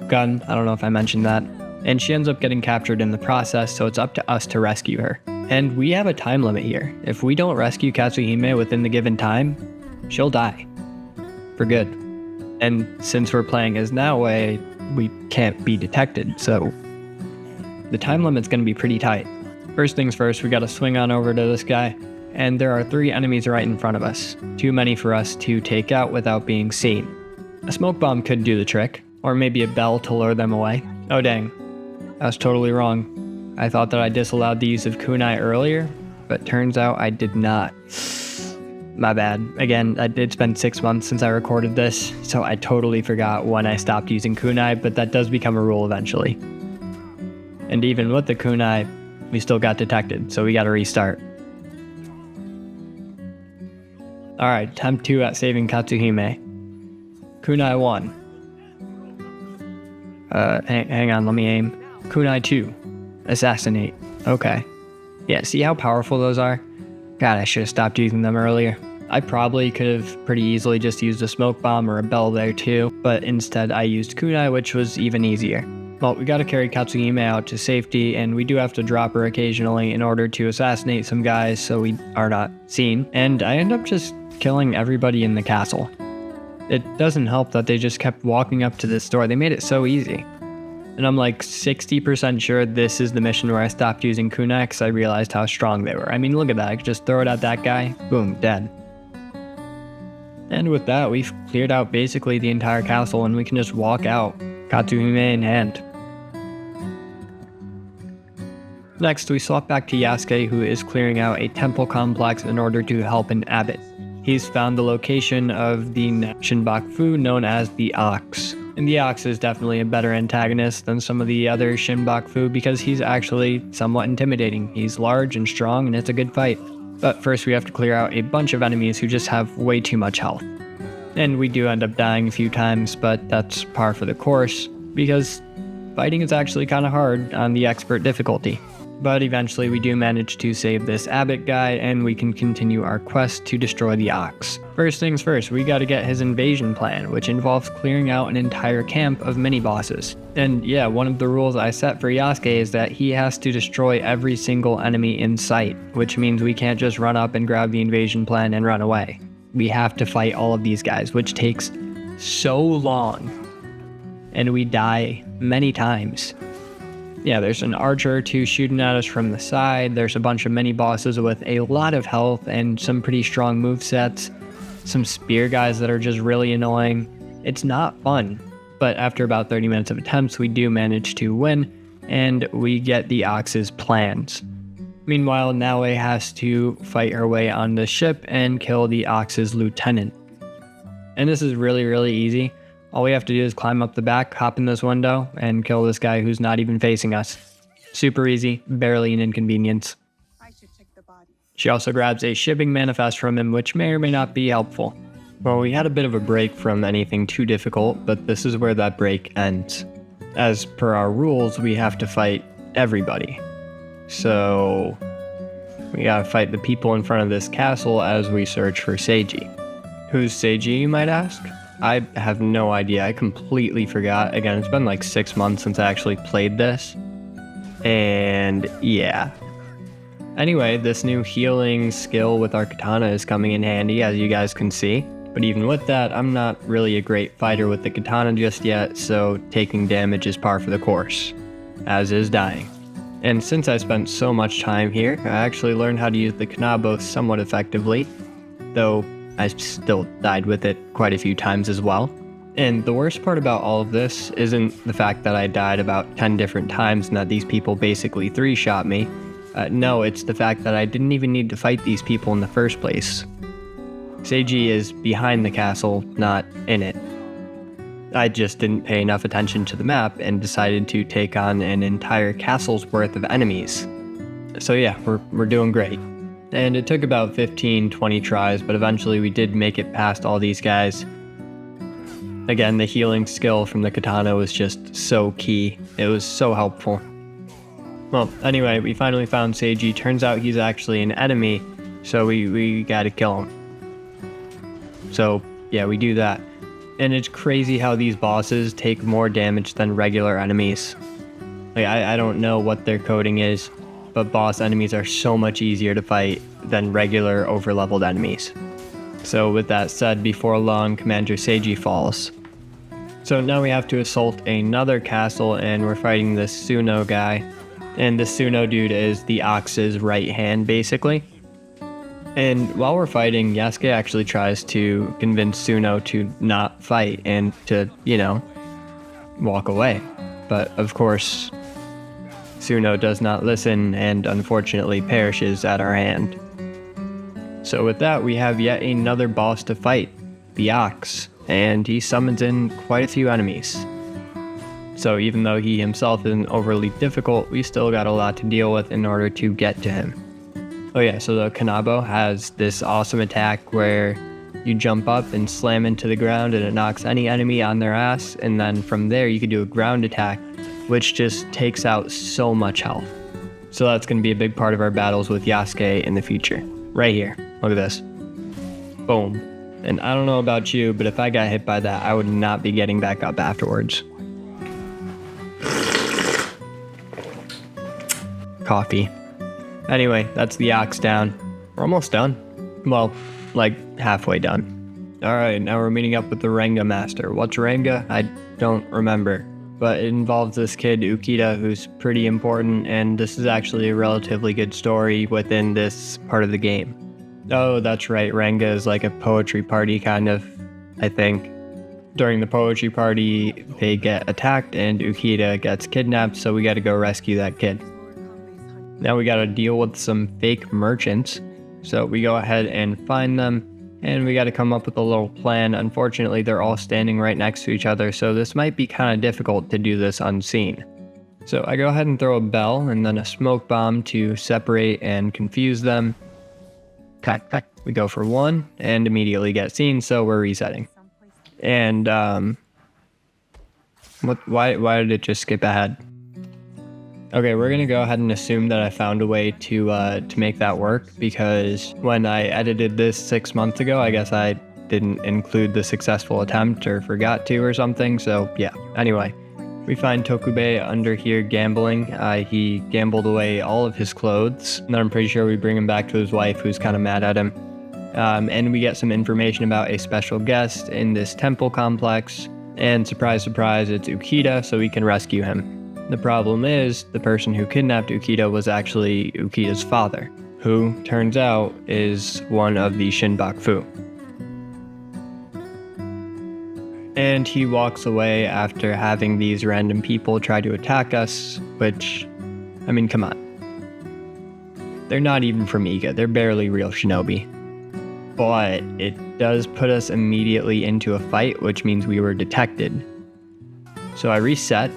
gun, I don't know if I mentioned that, and she ends up getting captured in the process, so it's up to us to rescue her. And we have a time limit here. If we don't rescue Katsuhime within the given time, she'll die. For good. And since we're playing as Naoe, we can't be detected, so the time limit's gonna be pretty tight. First things first, we gotta swing on over to this guy, and there are 3 enemies right in front of us. Too many for us to take out without being seen. A smoke bomb could do the trick, or maybe a bell to lure them away. Oh dang, I was totally wrong. I thought that I disallowed the use of kunai earlier, but turns out I did not. My bad. Again, I did spend 6 months since I recorded this, so I totally forgot when I stopped using kunai, but that does become a rule eventually. And even with the kunai, we still got detected, so we gotta restart. Alright, attempt 2 at saving Katsuhime. Kunai 1. Hang on, let me aim. Kunai 2. Assassinate. Okay. Yeah, see how powerful those are? God, I should have stopped using them earlier. I probably could have pretty easily just used a smoke bomb or a bell there too, but instead I used kunai, which was even easier. Well, we gotta carry Katsuhime out to safety, and we do have to drop her occasionally in order to assassinate some guys so we are not seen, and I end up just killing everybody in the castle. It doesn't help that they just kept walking up to this door. They made it so easy. And I'm like 60% sure this is the mission where I stopped using kunai because I realized how strong they were. I mean, look at that. I could just throw it at that guy. Boom, dead. And with that, we've cleared out basically the entire castle and we can just walk out, Katsuhime in hand. Next, we swap back to Yasuke, who is clearing out a temple complex in order to help an abbot. He's found the location of the Shinbaku known as the Ox. And the Ox is definitely a better antagonist than some of the other Shinbaku because he's actually somewhat intimidating. He's large and strong and it's a good fight. But first we have to clear out a bunch of enemies who just have way too much health. And we do end up dying a few times, but that's par for the course because fighting is actually kind of hard on the expert difficulty. But eventually we do manage to save this abbot guy and we can continue our quest to destroy the Ox. First things first, we gotta get his invasion plan, which involves clearing out an entire camp of mini-bosses. And yeah, one of the rules I set for Yasuke is that he has to destroy every single enemy in sight, which means we can't just run up and grab the invasion plan and run away. We have to fight all of these guys, which takes so long. And we die many times. Yeah, there's an archer or two shooting at us from the side. There's a bunch of mini-bosses with a lot of health and some pretty strong movesets. Some spear guys that are just really annoying. It's not fun, but after about 30 minutes of attempts, we do manage to win, and we get the Ox's plans. Meanwhile, Naoe has to fight her way on the ship and kill the Ox's lieutenant. And this is really, really easy. All we have to do is climb up the back, hop in this window, and kill this guy who's not even facing us. Super easy, barely an inconvenience. She also grabs a shipping manifest from him, which may or may not be helpful. Well, we had a bit of a break from anything too difficult, but this is where that break ends. As per our rules, we have to fight everybody. So we gotta fight the people in front of this castle as we search for Seiji. Who's Seiji, you might ask? I have no idea. I completely forgot. Again, it's been like 6 months since I actually played this. And yeah. Anyway, this new healing skill with our katana is coming in handy, as you guys can see. But even with that, I'm not really a great fighter with the katana just yet, so taking damage is par for the course, as is dying. And since I spent so much time here, I actually learned how to use the kanabo somewhat effectively, though I still died with it quite a few times as well. And the worst part about all of this isn't the fact that I died about 10 different times and that these people basically 3-shot me. No, it's the fact that I didn't even need to fight these people in the first place. Seiji is behind the castle, not in it. I just didn't pay enough attention to the map and decided to take on an entire castle's worth of enemies. So yeah, we're doing great. And it took about 15-20 tries, but eventually we did make it past all these guys. Again, the healing skill from the katana was just so key. It was so helpful. Well, anyway, we finally found Seiji. Turns out he's actually an enemy, so we gotta kill him. So yeah, we do that. And it's crazy how these bosses take more damage than regular enemies. Like, I don't know what their coding is, but boss enemies are so much easier to fight than regular overleveled enemies. So with that said, before long, Commander Seiji falls. So now we have to assault another castle, and we're fighting this Suno guy. And this Suno dude is the Ox's right hand, basically. And while we're fighting, Yasuke actually tries to convince Suno to not fight and to, walk away. but of course, Suno does not listen and unfortunately perishes at our hand. So with that, we have yet another boss to fight, the Ox, and he summons in quite a few enemies. So even though he himself isn't overly difficult, we still got a lot to deal with in order to get to him. Oh yeah, so the Kanabo has this awesome attack where you jump up and slam into the ground and it knocks any enemy on their ass, and then from there you can do a ground attack, which just takes out so much health. So that's going to be a big part of our battles with Yasuke in the future. Right here, look at this. Boom. And I don't know about you, but if I got hit by that, I would not be getting back up afterwards. Coffee. Anyway, that's the Ox down. We're almost done. Well, like halfway done. Alright, now we're meeting up with the Renga Master. What's Renga? I don't remember. But it involves this kid, Ukita, who's pretty important, and this is actually a relatively good story within this part of the game. Oh, that's right, Renga is like a poetry party kind of, I think. During the poetry party, they get attacked and Ukita gets kidnapped, so we gotta go rescue that kid. Now we gotta deal with some fake merchants, so we go ahead and find them, and we gotta come up with a little plan. Unfortunately, they're all standing right next to each other, so this might be kind of difficult to do this unseen. So I go ahead and throw a bell and then a smoke bomb to separate and confuse them. Cut. We go for one and immediately get seen, so we're resetting. And why did it just skip ahead? Okay, we're gonna go ahead and assume that I found a way to make that work, because when I edited this 6 months ago, I guess I didn't include the successful attempt or forgot to or something, so yeah. Anyway, we find Tokubei under here gambling. He gambled away all of his clothes, and then I'm pretty sure we bring him back to his wife, who's kind of mad at him. And we get some information about a special guest in this temple complex, and surprise, surprise, it's Ukita, so we can rescue him. The problem is, the person who kidnapped Ukita was actually Ukita's father, who, turns out, is one of the Shinbaku. And he walks away after having these random people try to attack us, which, I mean, come on. They're not even from Iga, they're barely real shinobi. But it does put us immediately into a fight, which means we were detected. So I reset,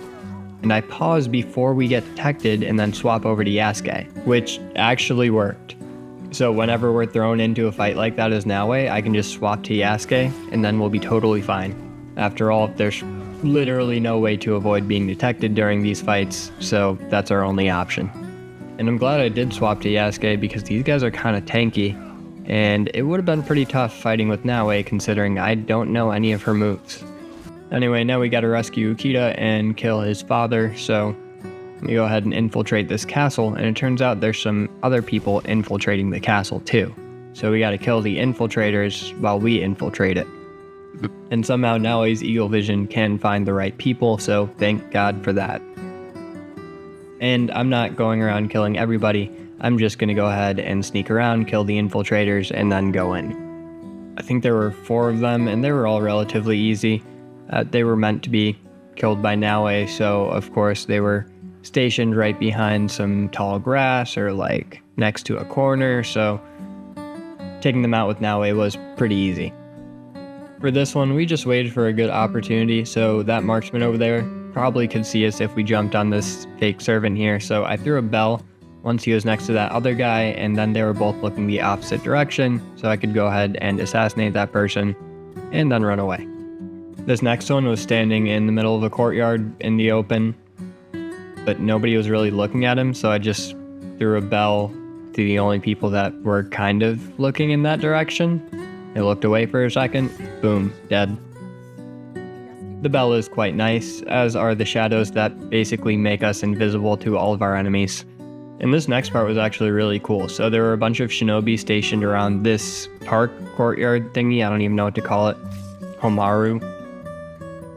and I pause before we get detected and then swap over to Yasuke, which actually worked. So whenever we're thrown into a fight like that as Naoe, I can just swap to Yasuke and then we'll be totally fine. After all, there's literally no way to avoid being detected during these fights, so that's our only option. And I'm glad I did swap to Yasuke because these guys are kind of tanky, and it would have been pretty tough fighting with Naoe considering I don't know any of her moves. Anyway, now we gotta rescue Ukita and kill his father, so we go ahead and infiltrate this castle, and it turns out there's some other people infiltrating the castle too. So we gotta kill the infiltrators while we infiltrate it. And somehow Naoe's eagle vision can find the right people, so thank God for that. And I'm not going around killing everybody, I'm just gonna go ahead and sneak around, kill the infiltrators, and then go in. I think there were 4 of them, and they were all relatively easy. They were meant to be killed by Naoe, so of course they were stationed right behind some tall grass or like next to a corner, so taking them out with Naoe was pretty easy. For this one, we just waited for a good opportunity, so that marksman over there probably could see us if we jumped on this fake servant here, so I threw a bell once he was next to that other guy, and then they were both looking the opposite direction, so I could go ahead and assassinate that person and then run away. This next one was standing in the middle of a courtyard in the open, but nobody was really looking at him, so I just threw a bell to the only people that were kind of looking in that direction. They looked away for a second, boom, dead. The bell is quite nice, as are the shadows that basically make us invisible to all of our enemies. And this next part was actually really cool. So there were a bunch of shinobi stationed around this park courtyard thingy, I don't even know what to call it, Homaru.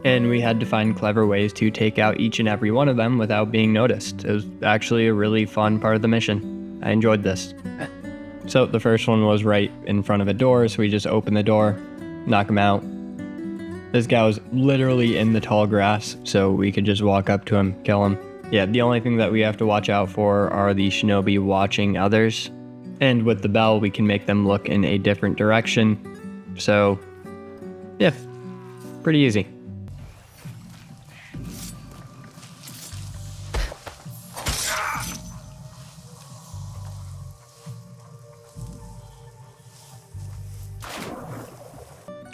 And we had to find clever ways to take out each and every one of them without being noticed. It was actually a really fun part of the mission. I enjoyed this. So the first one was right in front of a door, so we just open the door, knock him out. This guy was literally in the tall grass, so we could just walk up to him, kill him. Yeah, the only thing that we have to watch out for are the shinobi watching others. And with the bell, we can make them look in a different direction. So, yeah, pretty easy.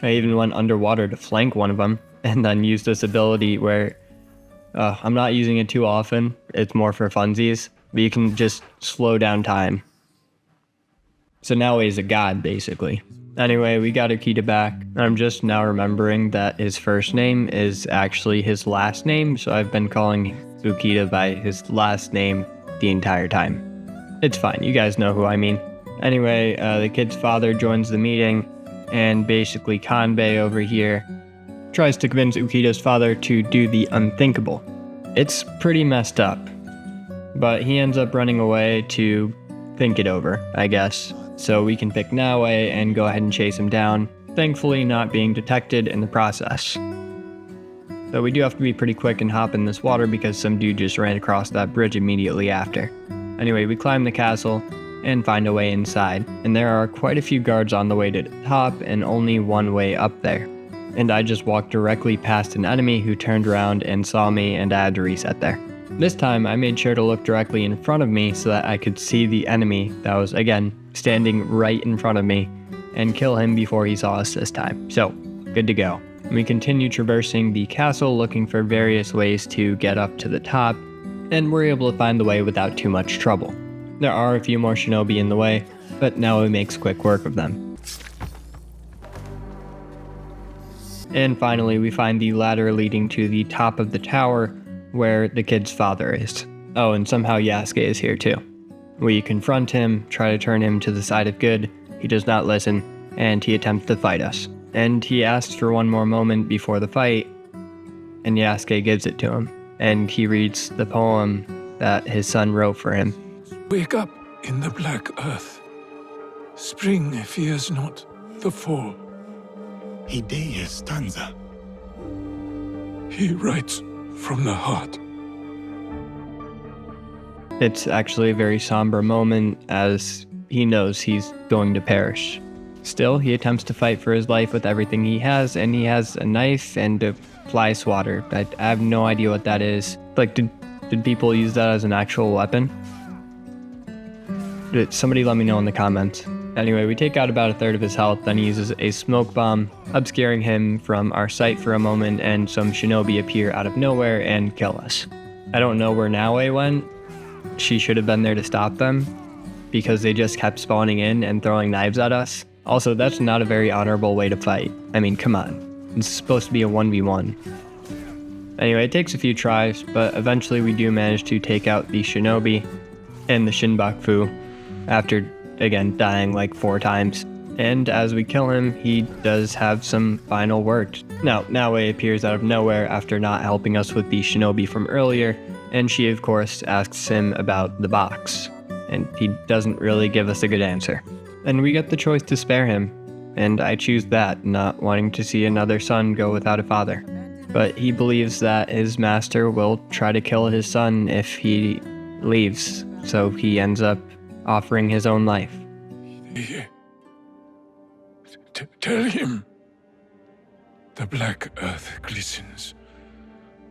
I even went underwater to flank one of them, and then used this ability where I'm not using it too often. It's more for funsies, but you can just slow down time. So Naoe is a god, basically. Anyway, we got Ukita back. I'm just now remembering that his first name is actually his last name, so I've been calling Ukita by his last name the entire time. It's fine, you guys know who I mean. Anyway, the kid's father joins the meeting, and basically Kanbei over here tries to convince Ukita's father to do the unthinkable. It's pretty messed up, but he ends up running away to think it over, I guess. So we can pick Naoe and go ahead and chase him down, thankfully not being detected in the process. Though we do have to be pretty quick and hop in this water because some dude just ran across that bridge immediately after. Anyway, we climb the castle and find a way inside, and there are quite a few guards on the way to the top and only one way up there. And I just walked directly past an enemy who turned around and saw me, and I had to reset there. This time I made sure to look directly in front of me so that I could see the enemy that was, again, standing right in front of me and kill him before he saw us this time. So, good to go. We continue traversing the castle looking for various ways to get up to the top, and we're able to find the way without too much trouble. There are a few more shinobi in the way, but Naoe makes quick work of them. And finally, we find the ladder leading to the top of the tower where the kid's father is. Oh, and somehow Yasuke is here too. We confront him, try to turn him to the side of good. He does not listen, and he attempts to fight us. And he asks for one more moment before the fight, and Yasuke gives it to him. And he reads the poem that his son wrote for him. Wake up in the black earth. Spring fears not the fall. Hidei's stanza. He writes from the heart. It's actually a very somber moment as he knows he's going to perish. Still, he attempts to fight for his life with everything he has, and he has a knife and a fly swatter. I have no idea what that is. Like, did people use that as an actual weapon? Somebody let me know in the comments. Anyway, we take out about a third of his health, then he uses a smoke bomb, obscuring him from our sight for a moment, and some shinobi appear out of nowhere and kill us. I don't know where Naoe went. She should have been there to stop them, because they just kept spawning in and throwing knives at us. Also, that's not a very honorable way to fight. I mean, come on. It's supposed to be a 1v1. Anyway, it takes a few tries, but eventually we do manage to take out the shinobi and the Shinbakufu, after, again, dying like 4 times. And as we kill him, he does have some final words. Now, Naoe appears out of nowhere after not helping us with the shinobi from earlier, and she, of course, asks him about the box. And he doesn't really give us a good answer. And we get the choice to spare him, and I choose that, not wanting to see another son go without a father. But he believes that his master will try to kill his son if he leaves, so he ends up offering his own life. Tell him the black earth glistens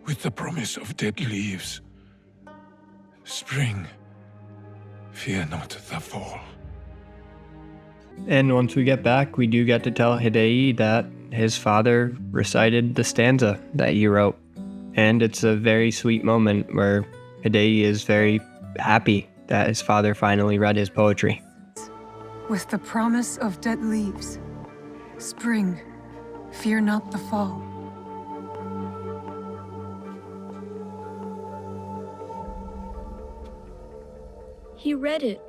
with the promise of dead leaves. Spring, fear not the fall. And once we get back, we do get to tell Hidei that his father recited the stanza that he wrote. And it's a very sweet moment where Hidei is very happy that his father finally read his poetry. With the promise of dead leaves, spring, fear not the fall. He read it.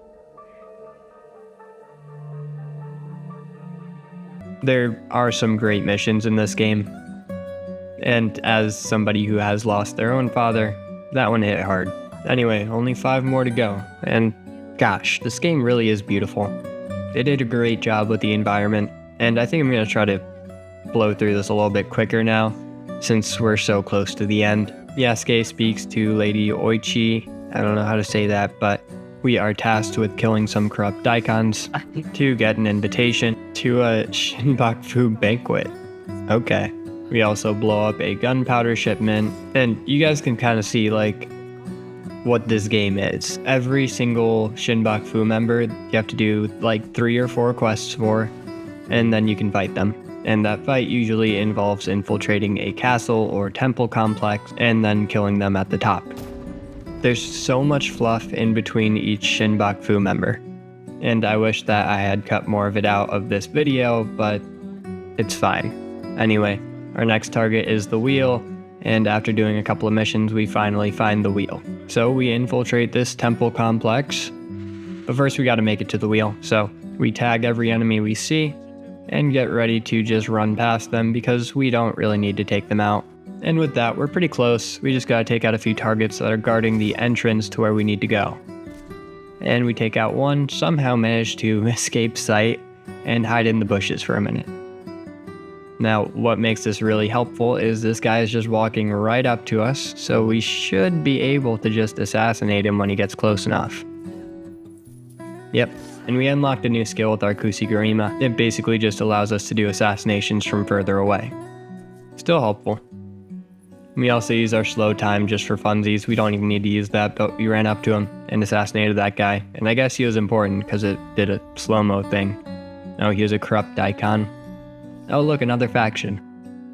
There are some great missions in this game. And as somebody who has lost their own father, that one hit hard. Anyway, only 5 more to go, and gosh, this game really is beautiful. They did a great job with the environment, and I think I'm going to try to blow through this a little bit quicker now, since we're so close to the end. Yasuke speaks to Lady Yokaiiii. I don't know how to say that, but we are tasked with killing some corrupt daikons to get an invitation to a Shinbaku banquet. Okay. We also blow up a gunpowder shipment, and you guys can kind of see like what this game is. Every single Shinbaku member you have to do like 3 or 4 quests for, and then you can fight them. And that fight usually involves infiltrating a castle or temple complex and then killing them at the top. There's so much fluff in between each Shinbaku member, and I wish that I had cut more of it out of this video, but it's fine. Anyway, our next target is the wheel, and after doing a couple of missions, we finally find the wheel. So we infiltrate this temple complex, but first we gotta make it to the wheel. So we tag every enemy we see, and get ready to just run past them because we don't really need to take them out. And with that, we're pretty close. We just gotta take out a few targets that are guarding the entrance to where we need to go. And we take out one, somehow manage to escape sight, and hide in the bushes for a minute. Now, what makes this really helpful is this guy is just walking right up to us, so we should be able to just assassinate him when he gets close enough. Yep, and we unlocked a new skill with our Kusigurima. It basically just allows us to do assassinations from further away. Still helpful. We also use our slow time just for funsies. We don't even need to use that, but we ran up to him and assassinated that guy. And I guess he was important because it did a slow-mo thing. Oh, he was a corrupt daikon. Oh look, another faction.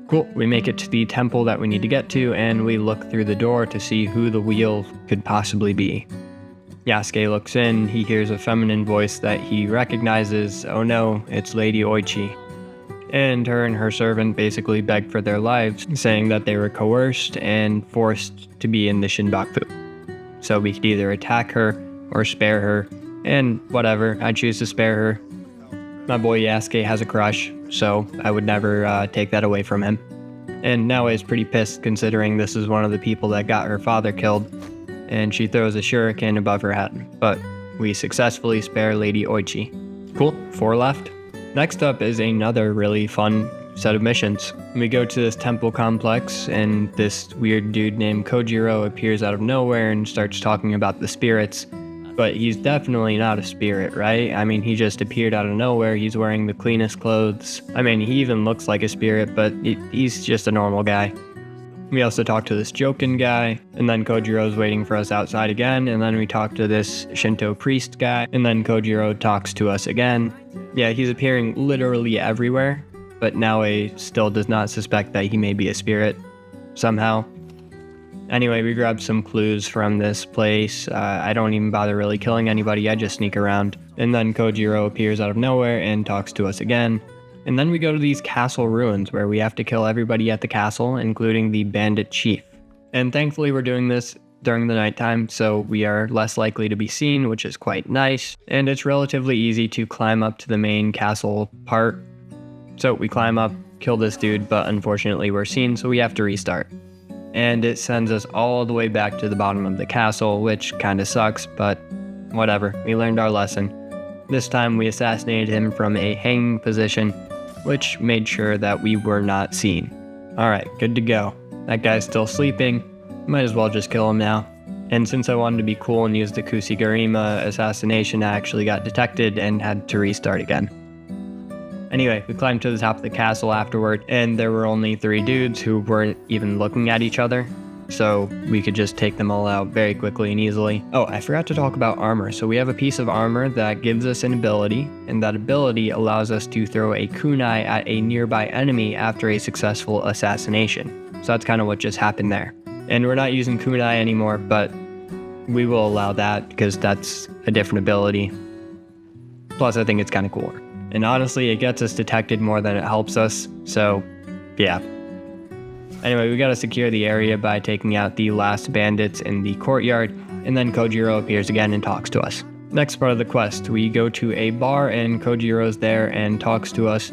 Cool, we make it to the temple that we need to get to, and we look through the door to see who the wheel could possibly be. Yasuke looks in, he hears a feminine voice that he recognizes. Oh no, it's Lady Yokaiiii. And her servant basically beg for their lives, saying that they were coerced and forced to be in the Shinbaku. So we could either attack her or spare her, and whatever, I choose to spare her. My boy Yasuke has a crush, so I would never take that away from him. And Naoe is pretty pissed considering this is one of the people that got her father killed, and she throws a shuriken above her head, but we successfully spare Lady Yokaiiii. Cool, 4 left. Next up is another really fun set of missions. We go to this temple complex, and this weird dude named Kojiro appears out of nowhere and starts talking about the spirits. But he's definitely not a spirit, right? I mean, he just appeared out of nowhere. He's wearing the cleanest clothes. I mean, he even looks like a spirit, but he's just a normal guy. We also talk to this Jokin guy, and then Kojiro's waiting for us outside again, and then we talk to this Shinto priest guy, and then Kojiro talks to us again. Yeah, he's appearing literally everywhere, but Naoe still does not suspect that he may be a spirit somehow. Anyway, we grab some clues from this place. I don't even bother really killing anybody, I just sneak around. And then Kojiro appears out of nowhere and talks to us again. And then we go to these castle ruins where we have to kill everybody at the castle, including the bandit chief. And thankfully we're doing this during the nighttime, so we are less likely to be seen, which is quite nice. And it's relatively easy to climb up to the main castle part. So we climb up, kill this dude, but unfortunately we're seen, so we have to restart. And it sends us all the way back to the bottom of the castle, which kinda sucks, but whatever, we learned our lesson. This time we assassinated him from a hanging position, which made sure that we were not seen. Alright, good to go. That guy's still sleeping, might as well just kill him now. And since I wanted to be cool and use the Kusigurima assassination, I actually got detected and had to restart again. Anyway, we climbed to the top of the castle afterward, and there were only 3 dudes who weren't even looking at each other, so we could just take them all out very quickly and easily. Oh, I forgot to talk about armor. So we have a piece of armor that gives us an ability, and that ability allows us to throw a kunai at a nearby enemy after a successful assassination. So that's kind of what just happened there. And we're not using kunai anymore, but we will allow that because that's a different ability. Plus, I think it's kind of cooler. And honestly, it gets us detected more than it helps us, so yeah. Anyway, we gotta secure the area by taking out the last bandits in the courtyard, and then Kojiro appears again and talks to us. Next part of the quest, we go to a bar and Kojiro's there and talks to us,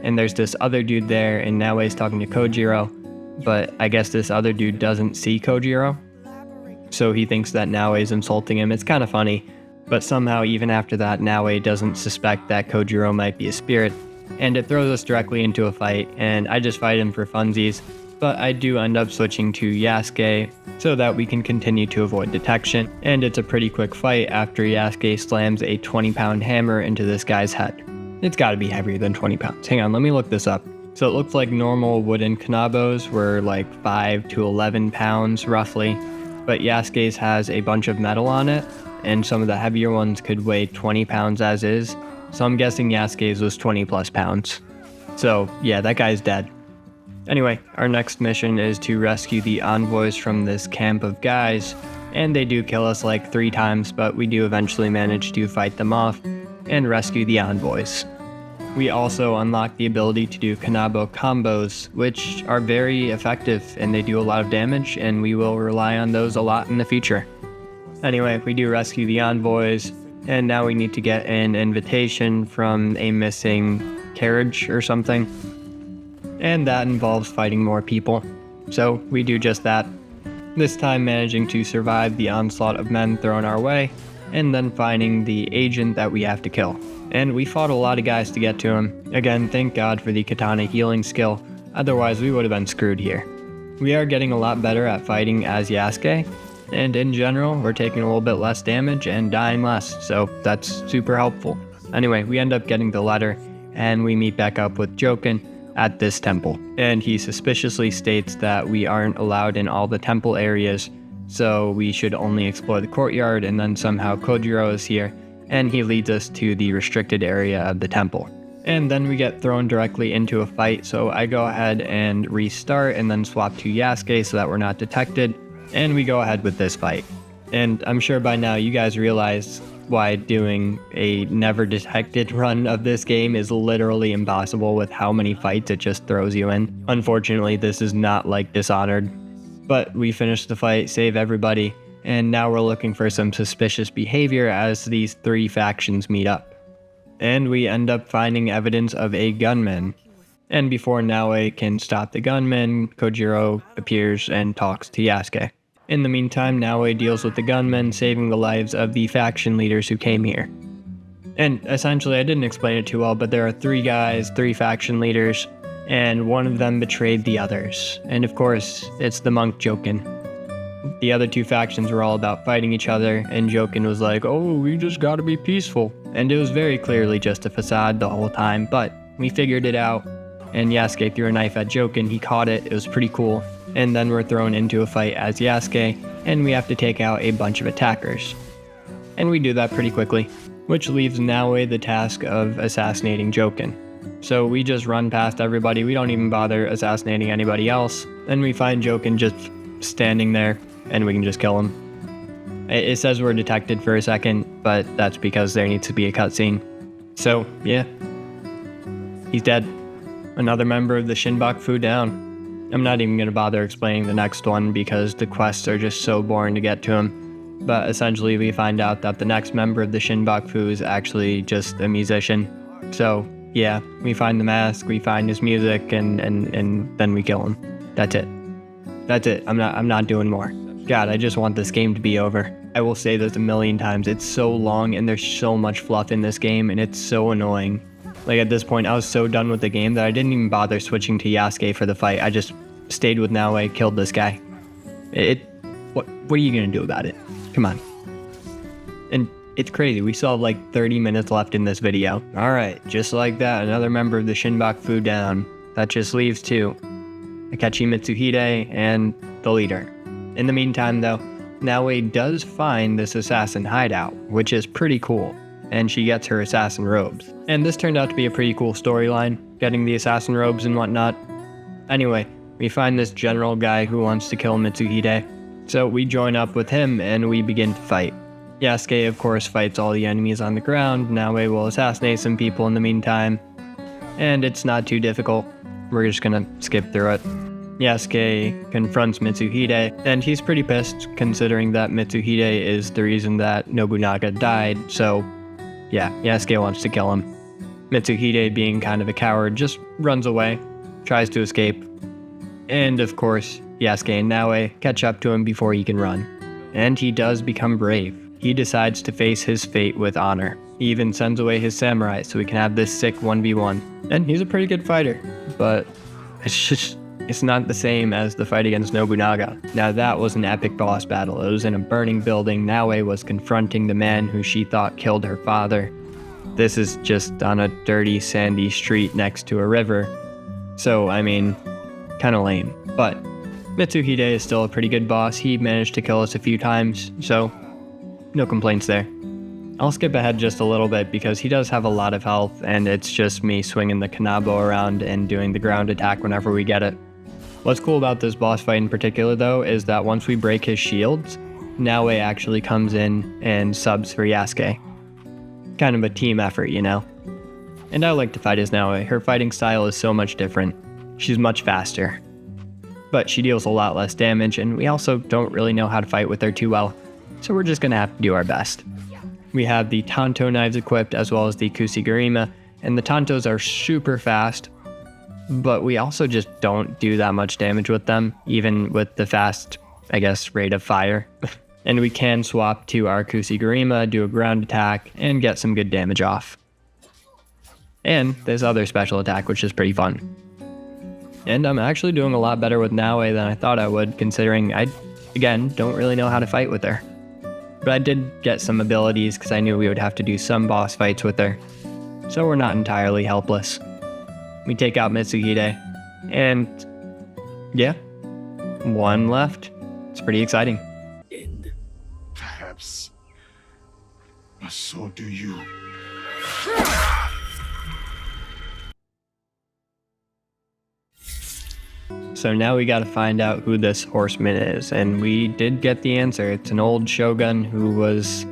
and there's this other dude there, and Naoe's talking to Kojiro, but I guess this other dude doesn't see Kojiro, so he thinks that Naoe's insulting him. It's kind of funny. But somehow, even after that, Naoe doesn't suspect that Kojiro might be a spirit, and it throws us directly into a fight, and I just fight him for funsies, but I do end up switching to Yasuke so that we can continue to avoid detection, and it's a pretty quick fight after Yasuke slams a 20-pound hammer into this guy's head. It's gotta be heavier than 20 pounds. Hang on, let me look this up. So it looks like normal wooden kanabos were like 5 to 11 pounds roughly, but Yasuke's has a bunch of metal on it, and some of the heavier ones could weigh 20 pounds as is, so I'm guessing Yasuke's was 20 plus pounds. So yeah, that guy's dead. Anyway, our next mission is to rescue the envoys from this camp of guys, and they do kill us like 3 times, but we do eventually manage to fight them off and rescue the envoys. We also unlock the ability to do kanabo combos, which are very effective and they do a lot of damage, and we will rely on those a lot in the future. Anyway, we do rescue the envoys, and now we need to get an invitation from a missing carriage or something. And that involves fighting more people. So we do just that. This time managing to survive the onslaught of men thrown our way, and then finding the agent that we have to kill. And we fought a lot of guys to get to him. Again, thank God for the katana healing skill, otherwise we would have been screwed here. We are getting a lot better at fighting as Yasuke, and in general, we're taking a little bit less damage and dying less, so that's super helpful. Anyway, we end up getting the letter, and we meet back up with Joken at this temple. And he suspiciously states that we aren't allowed in all the temple areas, so we should only explore the courtyard, and then somehow Kojiro is here, and he leads us to the restricted area of the temple. And then we get thrown directly into a fight, so I go ahead and restart and then swap to Yasuke so that we're not detected, and we go ahead with this fight. And I'm sure by now you guys realize why doing a never detected run of this game is literally impossible with how many fights it just throws you in. Unfortunately, this is not like Dishonored. But we finish the fight, save everybody, and now we're looking for some suspicious behavior as these 3 factions meet up. And we end up finding evidence of a gunman. And before Naoe can stop the gunman, Kojiro appears and talks to Yasuke. In the meantime, Naoe deals with the gunmen, saving the lives of the faction leaders who came here. And essentially, I didn't explain it too well, but there are 3 guys, 3 faction leaders, and one of them betrayed the others. And of course, it's the monk Joken. The other 2 factions were all about fighting each other, and Joken was like, oh, we just gotta be peaceful. And it was very clearly just a facade the whole time, but we figured it out, and Yasuke threw a knife at Joken, he caught it, it was pretty cool. And then we're thrown into a fight as Yasuke, and we have to take out a bunch of attackers. And we do that pretty quickly, which leaves Naoe the task of assassinating Joken. So we just run past everybody, we don't even bother assassinating anybody else, and we find Joken just standing there, and we can just kill him. It says we're detected for a second, but that's because there needs to be a cutscene. So, yeah. He's dead. Another member of the Shinbaku down. I'm not even going to bother explaining the next one because the quests are just so boring to get to him. But essentially we find out that the next member of the Shinbaku is actually just a musician. So, yeah, we find the mask, we find his music, and then we kill him. That's it. That's it. I'm not doing more. God, I just want this game to be over. I will say this a million times. It's so long and there's so much fluff in this game and it's so annoying. Like at this point, I was so done with the game that I didn't even bother switching to Yasuke for the fight. I just stayed with Naoe, killed this guy. What are you gonna do about it? Come on. And it's crazy. We still have like 30 minutes left in this video. All right, just like that, another member of the Shinbaku down. That just leaves 2. Akechi Mitsuhide and the leader. In the meantime though, Naoe does find this assassin hideout, which is pretty cool, and she gets her assassin robes. And this turned out to be a pretty cool storyline, getting the assassin robes and whatnot. Anyway, we find this general guy who wants to kill Mitsuhide, so we join up with him and we begin to fight. Yasuke of course fights all the enemies on the ground, Naoe will assassinate some people in the meantime, and it's not too difficult. We're just gonna skip through it. Yasuke confronts Mitsuhide, and he's pretty pissed considering that Mitsuhide is the reason that Nobunaga died, so yeah, Yasuke wants to kill him. Mitsuhide, being kind of a coward, just runs away, tries to escape, and of course, Yasuke and Naoe catch up to him before he can run. And he does become brave. He decides to face his fate with honor. He even sends away his samurai so we can have this sick 1v1. And he's a pretty good fighter, but it's not the same as the fight against Nobunaga. Now that was an epic boss battle. It was in a burning building. Naoe was confronting the man who she thought killed her father. This is just on a dirty, sandy street next to a river. So, I mean, kinda lame. But Mitsuhide is still a pretty good boss. He managed to kill us a few times, so no complaints there. I'll skip ahead just a little bit because he does have a lot of health, and it's just me swinging the Kanabo around and doing the ground attack whenever we get it. What's cool about this boss fight in particular, though, is that once we break his shields, Naoe actually comes in and subs for Yasuke. Kind of a team effort, you know? And I like to fight as Naoe. Her fighting style is so much different. She's much faster. But she deals a lot less damage, and we also don't really know how to fight with her too well. So we're just gonna have to do our best. We have the Tanto knives equipped as well as the Kusigurima, and the Tantos are super fast, but we also just don't do that much damage with them, even with the fast, I guess, rate of fire. And we can swap to our Kusigurima, do a ground attack, and get some good damage off. And this other special attack, which is pretty fun. And I'm actually doing a lot better with Naoe than I thought I would, considering I, again, don't really know how to fight with her. But I did get some abilities because I knew we would have to do some boss fights with her. So we're not entirely helpless. We take out Mitsuhide, and yeah, one left. It's pretty exciting. Perhaps. But so do you. So now we gotta find out who this horseman is, and we did get the answer. It's an old shogun who was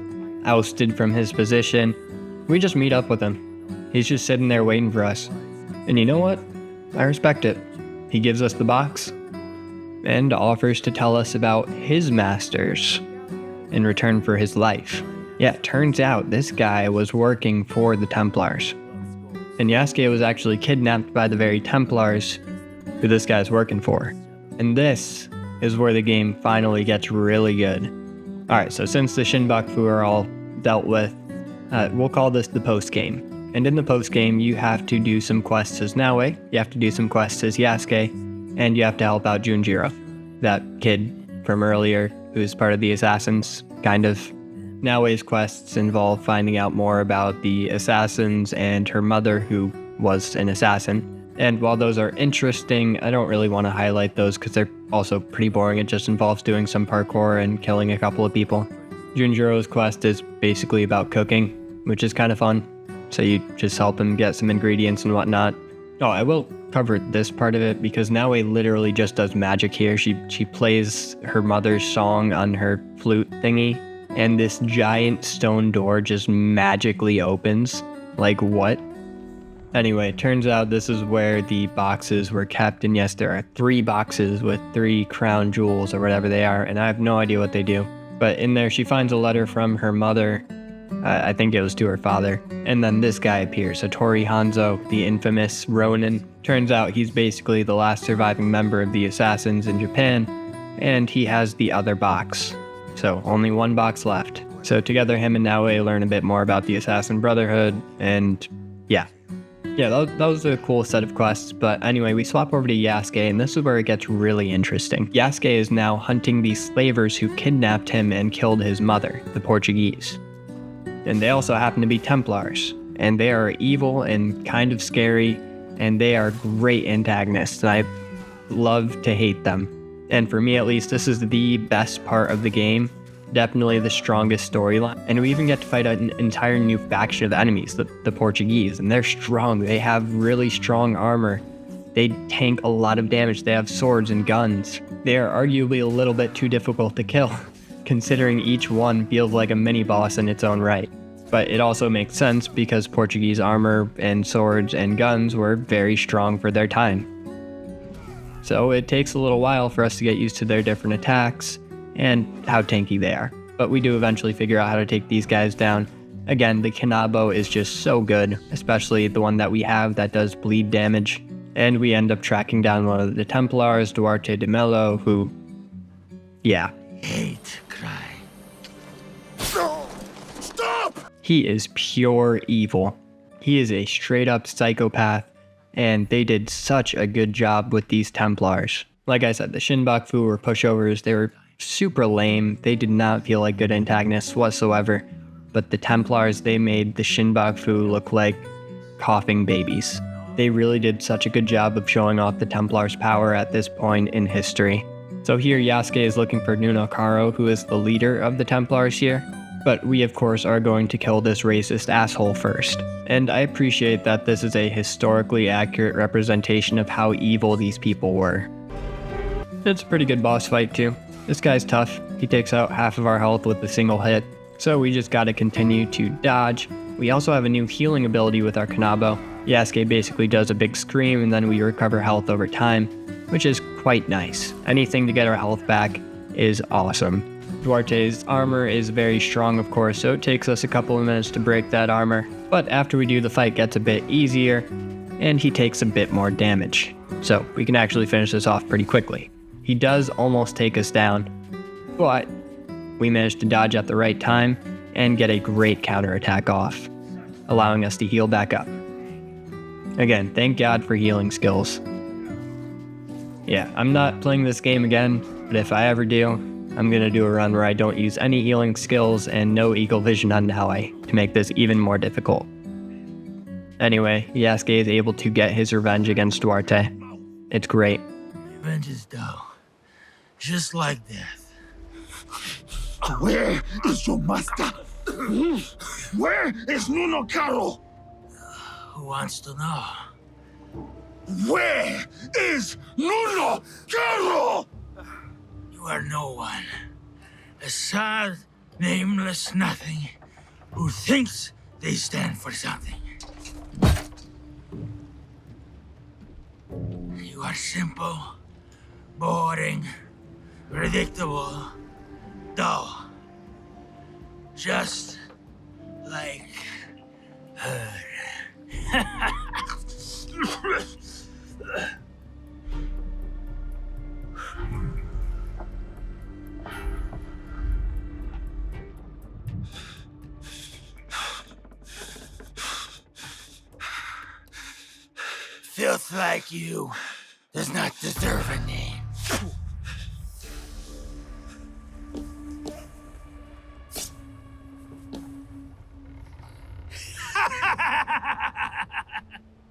ousted from his position. We just meet up with him. He's just sitting there waiting for us. And you know what? I respect it. He gives us the box and offers to tell us about his masters in return for his life. Yeah, it turns out this guy was working for the Templars. And Yasuke was actually kidnapped by the very Templars who this guy's working for. And this is where the game finally gets really good. Alright, so since the Shinbaku are all dealt with, we'll call this the post-game. And in the post-game, you have to do some quests as Naoe, you have to do some quests as Yasuke, and you have to help out Junjiro, that kid from earlier who's part of the Assassins, kind of. Naoe's quests involve finding out more about the Assassins and her mother, who was an assassin. And while those are interesting, I don't really want to highlight those because they're also pretty boring. It just involves doing some parkour and killing a couple of people. Junjiro's quest is basically about cooking, which is kind of fun. So you just help him get some ingredients and whatnot. Oh, I will cover this part of it because Naoe literally just does magic here. She plays her mother's song on her flute thingy, and this giant stone door just magically opens. Like, what? Anyway, turns out this is where the boxes were kept, and yes, there are 3 boxes with 3 crown jewels or whatever they are, and I have no idea what they do. But in there, she finds a letter from her mother. I think it was to her father. And then this guy appears, Hattori Hanzo, the infamous Ronin. Turns out he's basically the last surviving member of the Assassins in Japan, and he has the other box. So only 1 box left. So together, him and Naoe learn a bit more about the Assassin Brotherhood, and yeah. Yeah, that was a cool set of quests, but anyway, we swap over to Yasuke, and this is where it gets really interesting. Yasuke is now hunting the slavers who kidnapped him and killed his mother, the Portuguese. And they also happen to be Templars, and they are evil and kind of scary, and they are great antagonists, and I love to hate them. And for me at least, this is the best part of the game. Definitely the strongest storyline. And we even get to fight an entire new faction of enemies, the Portuguese, and they're strong. They have really strong armor. They tank a lot of damage. They have swords and guns. They are arguably a little bit too difficult to kill, considering each one feels like a mini boss in its own right. But it also makes sense because Portuguese armor and swords and guns were very strong for their time. So it takes a little while for us to get used to their different attacks and how tanky they are. But we do eventually figure out how to take these guys down. Again, the Kanabo is just so good, especially the one that we have that does bleed damage. And we end up tracking down one of the Templars, Duarte de Mello, who, yeah. Hate cry. Stop! He is pure evil. He is a straight up psychopath, and they did such a good job with these Templars. Like I said, the Shinbaku were pushovers. They were super lame. They did not feel like good antagonists whatsoever. But the Templars, they made the Shinbaku look like coughing babies. They really did such a good job of showing off the Templars' power at this point in history. So here Yasuke is looking for Nunokaro, who is the leader of the Templars here. But we of course are going to kill this racist asshole first. And I appreciate that this is a historically accurate representation of how evil these people were. It's a pretty good boss fight too. This guy's tough. He takes out half of our health with a single hit. So we just gotta continue to dodge. We also have a new healing ability with our Kanabo. Yasuke basically does a big scream and then we recover health over time, which is quite nice. Anything to get our health back is awesome. Duarte's armor is very strong of course, so it takes us a couple of minutes to break that armor. But after we do, the fight gets a bit easier and he takes a bit more damage. So we can actually finish this off pretty quickly. He does almost take us down, but we managed to dodge at the right time and get a great counterattack off, allowing us to heal back up. Again, thank God for healing skills. Yeah, I'm not playing this game again, but if I ever do, I'm gonna do a run where I don't use any healing skills and no eagle vision on Naoe to make this even more difficult. Anyway, Yasuke is able to get his revenge against Duarte. It's great. Revenge is dull. Just like death. Where is your master? Where is Nunokaro? Who wants to know? Where is Nunokaro? You are no one. A sad, nameless nothing who thinks they stand for something. You are simple, boring, predictable, dull. Just like her. Filth like you does not deserve a name.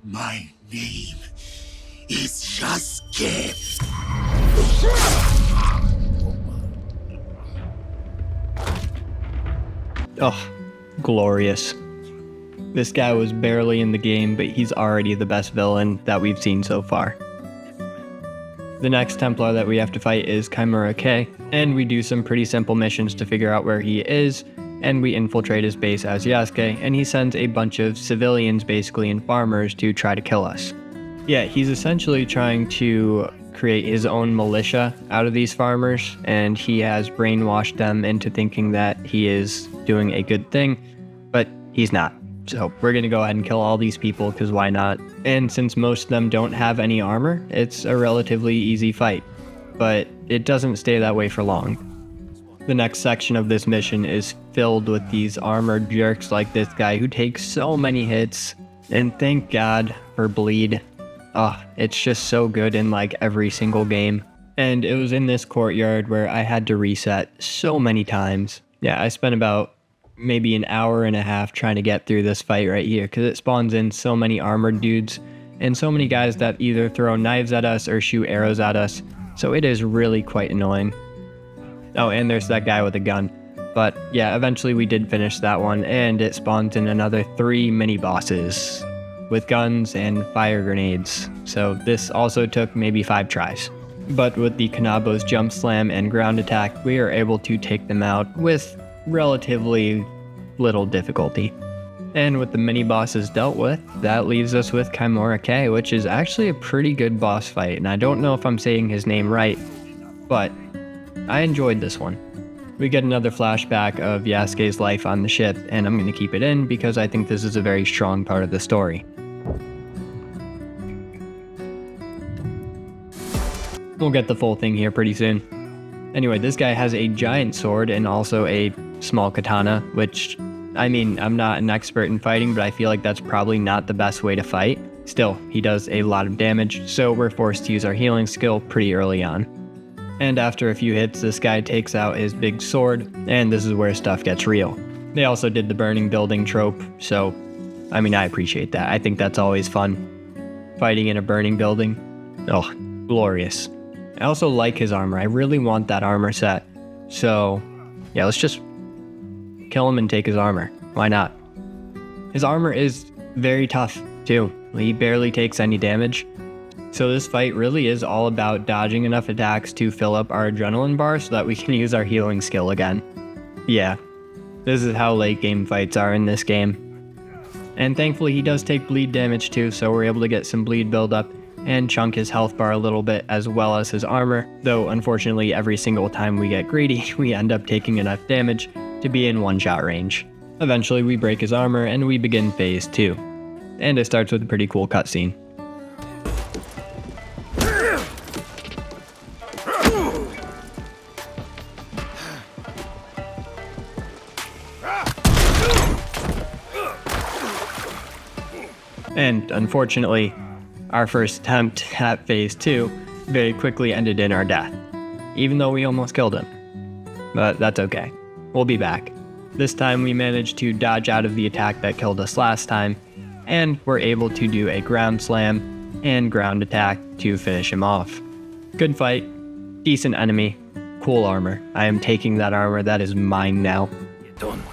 My name is Yasuke. Oh, glorious. This guy was barely in the game, but he's already the best villain that we've seen so far. The next Templar that we have to fight is Yokaiiii, and we do some pretty simple missions to figure out where he is, and we infiltrate his base as Yasuke, and he sends a bunch of civilians basically and farmers to try to kill us. Yeah, he's essentially trying to create his own militia out of these farmers, and he has brainwashed them into thinking that he is doing a good thing, but he's not. So we're gonna go ahead and kill all these people because why not? And since most of them don't have any armor, it's a relatively easy fight. But it doesn't stay that way for long. The next section of this mission is filled with these armored jerks like this guy who takes so many hits. And thank God for bleed. It's just so good in like every single game. And it was in this courtyard where I had to reset so many times. Yeah, I spent about maybe an hour and a half trying to get through this fight right here because it spawns in so many armored dudes and so many guys that either throw knives at us or shoot arrows at us, so it is really quite annoying. Oh, and there's that guy with a gun. But yeah, eventually we did finish that one, and it spawns in another 3 mini bosses with guns and fire grenades, so this also took maybe 5 tries. But with the Kanabo's jump slam and ground attack, we are able to take them out with relatively little difficulty. And with the mini bosses dealt with, that leaves us with Yokaiiii, which is actually a pretty good boss fight, and I don't know if I'm saying his name right, but I enjoyed this one. We get another flashback of Yasuke's life on the ship, and I'm going to keep it in because I think this is a very strong part of the story. We'll get the full thing here pretty soon. Anyway, this guy has a giant sword and also a small katana, which I mean, I'm not an expert in fighting, but I feel like that's probably not the best way to fight. Still, he does a lot of damage, so we're forced to use our healing skill pretty early on. And after a few hits, this guy takes out his big sword, and this is where stuff gets real. They also did the burning building trope, so, I mean, I appreciate that. I think that's always fun. Fighting in a burning building. Oh, glorious. I also like his armor. I really want that armor set. So, yeah, let's just kill him and take his armor. Why not? His armor is very tough, too. He barely takes any damage. So this fight really is all about dodging enough attacks to fill up our adrenaline bar so that we can use our healing skill again. Yeah, this is how late game fights are in this game. And thankfully he does take bleed damage too, so we're able to get some bleed buildup and chunk his health bar a little bit as well as his armor, though unfortunately every single time we get greedy, we end up taking enough damage to be in one-shot range. Eventually we break his armor and we begin phase 2. And it starts with a pretty cool cutscene. And unfortunately, our first attempt at phase 2 very quickly ended in our death, even though we almost killed him. But that's okay. We'll be back. This time we managed to dodge out of the attack that killed us last time, and we're able to do a ground slam and ground attack to finish him off. Good fight, decent enemy, cool armor. I am taking that armor, that is mine now. You're done with it.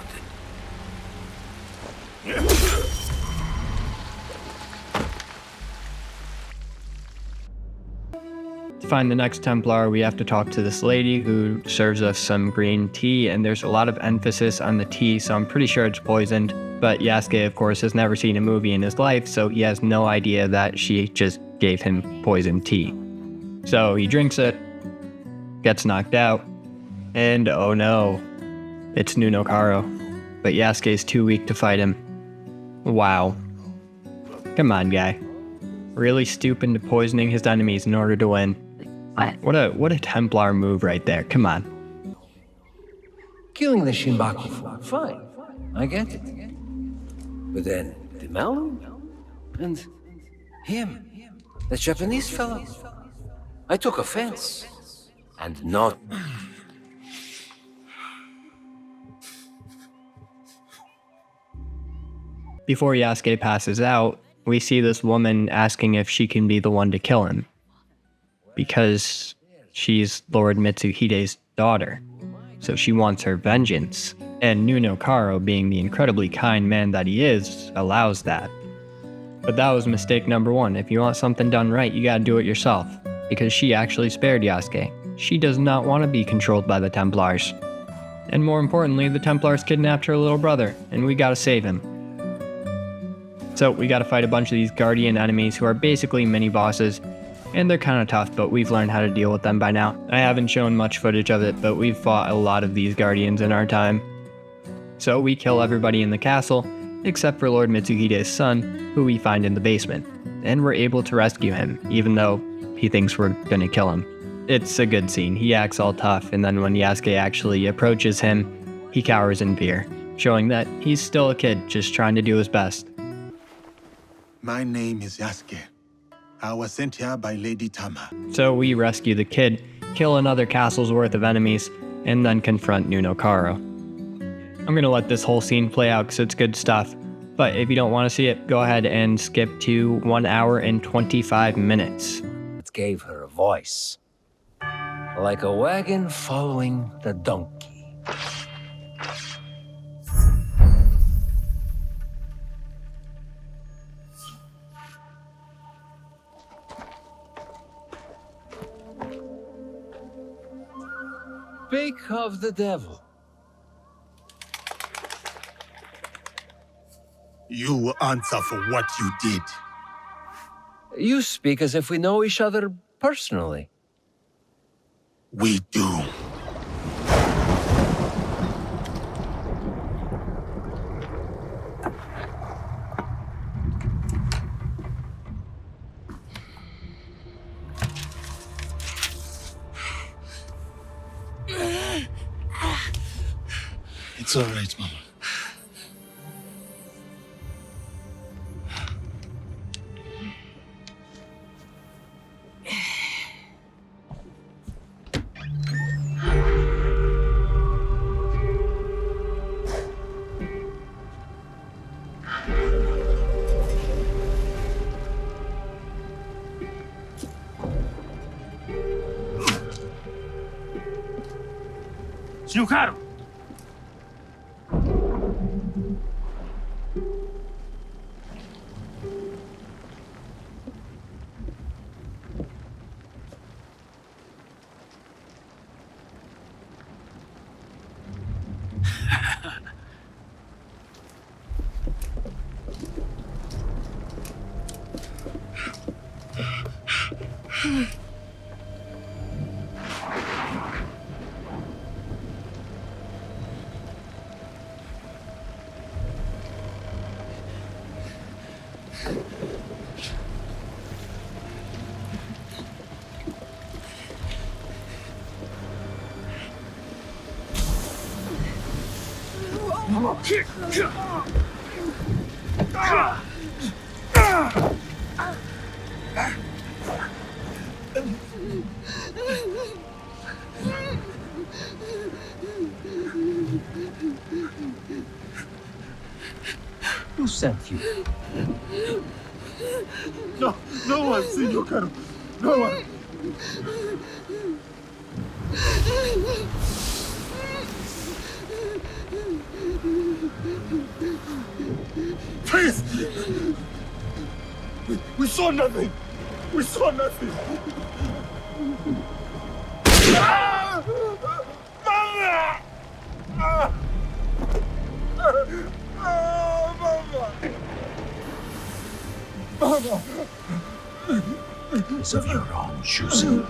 To find the next Templar, we have to talk to this lady who serves us some green tea, and there's a lot of emphasis on the tea, so I'm pretty sure it's poisoned. But Yasuke, of course, has never seen a movie in his life, so he has no idea that she just gave him poisoned tea. So he drinks it, gets knocked out, and oh no, it's Nunokaro. But Yasuke's too weak to fight him. Wow. Come on, guy. Really stooping to poisoning his enemies in order to win. What a Templar move right there. Come on. Killing the Shinbaku, fine. I get it. But then the Melon and him, the Japanese fellow. I took offense. And not. Before Yasuke passes out, we see this woman asking if she can be the one to kill him, because she's Lord Mitsuhide's daughter, so she wants her vengeance, and Nunokaro, being the incredibly kind man that he is, allows that. But that was mistake number 1. If you want something done right, you gotta do it yourself, because she actually spared Yasuke. She does not want to be controlled by the Templars. And more importantly, the Templars kidnapped her little brother, and we gotta save him. So we gotta fight a bunch of these Guardian enemies who are basically mini-bosses, and they're kinda tough, but we've learned how to deal with them by now. I haven't shown much footage of it, but we've fought a lot of these Guardians in our time. So we kill everybody in the castle, except for Lord Mitsuhide's son, who we find in the basement. And we're able to rescue him, even though he thinks we're gonna kill him. It's a good scene. He acts all tough, and then when Yasuke actually approaches him, he cowers in fear, showing that he's still a kid, just trying to do his best. My name is Yasuke. I was sent here by Lady Tama. So we rescue the kid, kill another castle's worth of enemies, and then confront Nunokaro. I'm gonna let this whole scene play out because it's good stuff, but if you don't want to see it, go ahead and skip to 1 hour and 25 minutes. It gave her a voice. Like a wagon following the donkey. Speak of the devil. You will answer for what you did. You speak as if we know each other personally. We do. It's all right, Mama. Yokaiiii! Who sent you? No one, Senor Caro. No one. Please! We saw nothing! We saw nothing! Mama! Mama! It's of your own choosing.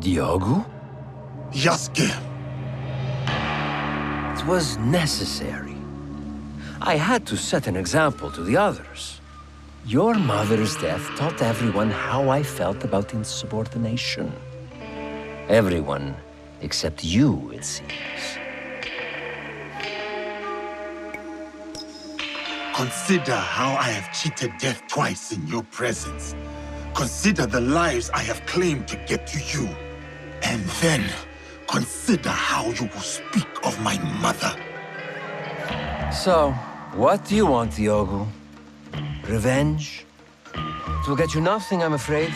Diogo? Yasuke! It was necessary. I had to set an example to the others. Your mother's death taught everyone how I felt about insubordination. Everyone except you, it seems. Consider how I have cheated death twice in your presence. Consider the lives I have claimed to get to you. And then, consider how you will speak of my mother. So, what do you want, Diogo? Revenge? It will get you nothing, I'm afraid.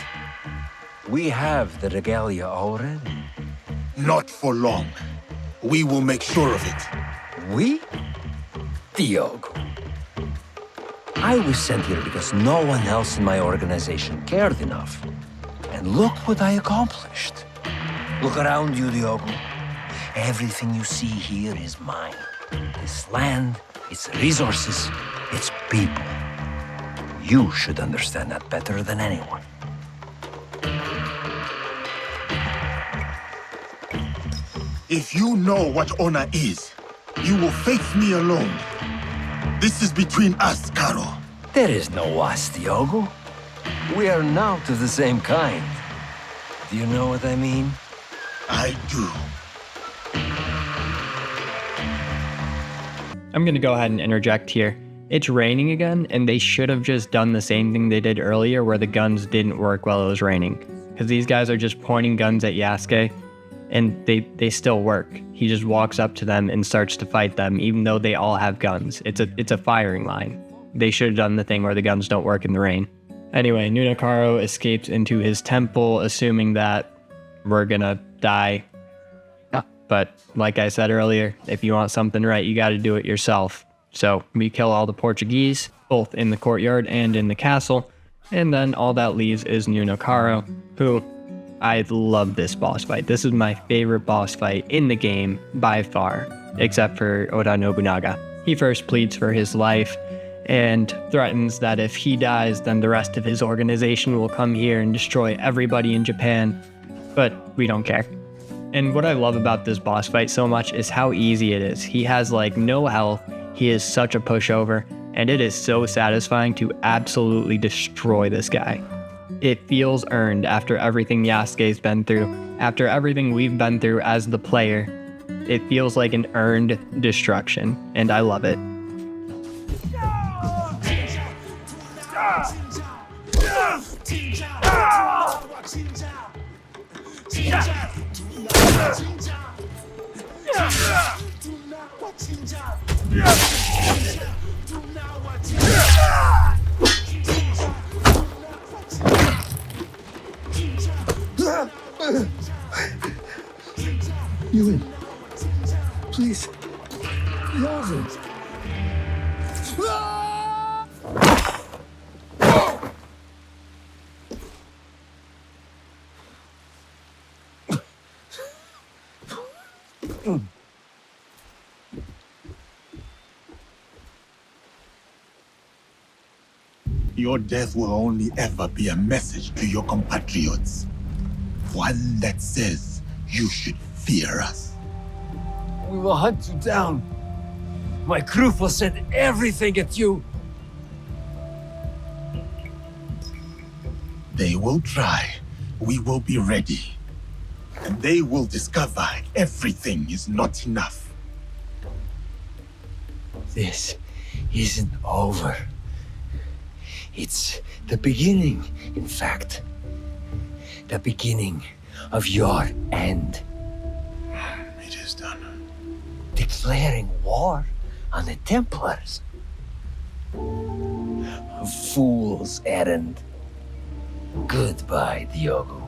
We have the regalia already. Not for long. We will make sure of it. We? Diogo. I was sent here because no one else in my organization cared enough. And look what I accomplished. Look around you, Diogo. Everything you see here is mine. This land, its resources, its people. You should understand that better than anyone. If you know what honor is, you will face me alone. This is between us, Caro. There is no us, Diogo. We are not of the same kind. Do you know what I mean? I do. I'm gonna go ahead and interject here. It's raining again, and they should have just done the same thing they did earlier where the guns didn't work while it was raining. Because these guys are just pointing guns at Yasuke, and they still work. He just walks up to them and starts to fight them, even though they all have guns. It's a firing line. They should have done the thing where the guns don't work in the rain. Anyway, Nunokaro escapes into his temple, assuming that we're gonna die. But like I said earlier, if you want something right, you gotta do it yourself. So we kill all the Portuguese, both in the courtyard and in the castle, and then all that leaves is Nunokaro, who I love this boss fight. This is my favorite boss fight in the game by far, except for Oda Nobunaga. He first pleads for his life and threatens that if he dies, then the rest of his organization will come here and destroy everybody in Japan, but we don't care. And what I love about this boss fight so much is how easy it is. He has like no health, he is such a pushover, and it is so satisfying to absolutely destroy this guy. It feels earned after everything Yasuke's been through, after everything we've been through as the player. It feels like an earned destruction, and I love it. Ewan, please. Marvin. Your death will only ever be a message to your compatriots. One that says you should fear us. We will hunt you down. My crew will send everything at you. They will try. We will be ready. And they will discover everything is not enough. This isn't over. It's the beginning, in fact. The beginning of your end. It is done. Declaring war on the Templars. A fool's errand. Goodbye, Diogo.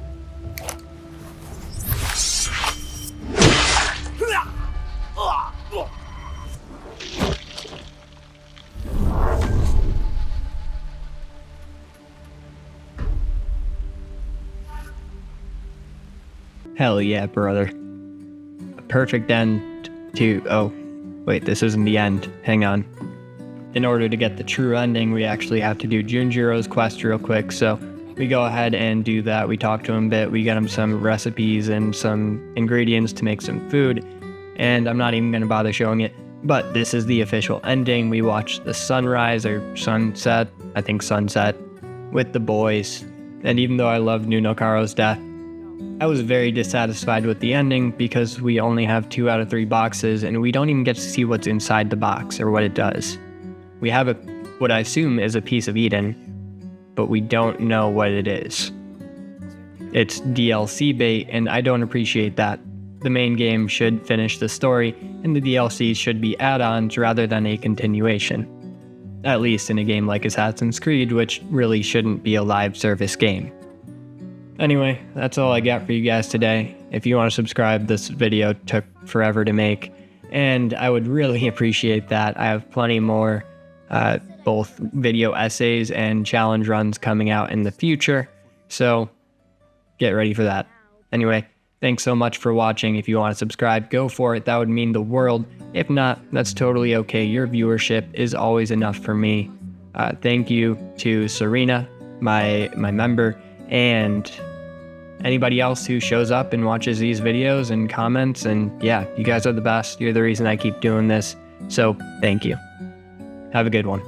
Hell yeah, brother. A perfect end to... Oh, wait, this isn't the end. Hang on. In order to get the true ending, we actually have to do Junjiro's quest real quick, so we go ahead and do that. We talk to him a bit, we get him some recipes and some ingredients to make some food, and I'm not even going to bother showing it, but this is the official ending. We watch the sunrise, or sunset, I think sunset, with the boys, and even though I loved Nunokaro's death, I was very dissatisfied with the ending because we only have 2 out of 3 boxes and we don't even get to see what's inside the box or what it does. We have what I assume is a piece of Eden, but we don't know what it is. It's DLC bait and I don't appreciate that. The main game should finish the story and the DLCs should be add-ons rather than a continuation. At least in a game like Assassin's Creed, which really shouldn't be a live service game. Anyway, that's all I got for you guys today. If you want to subscribe, this video took forever to make, and I would really appreciate that. I have plenty more both video essays and challenge runs coming out in the future, so get ready for that. Anyway, thanks so much for watching. If you want to subscribe, go for it. That would mean the world. If not, that's totally okay. Your viewership is always enough for me. Thank you to Serena, my member, and anybody else who shows up and watches these videos and comments. And yeah, you guys are the best. You're the reason I keep doing this. So thank you. Have a good one.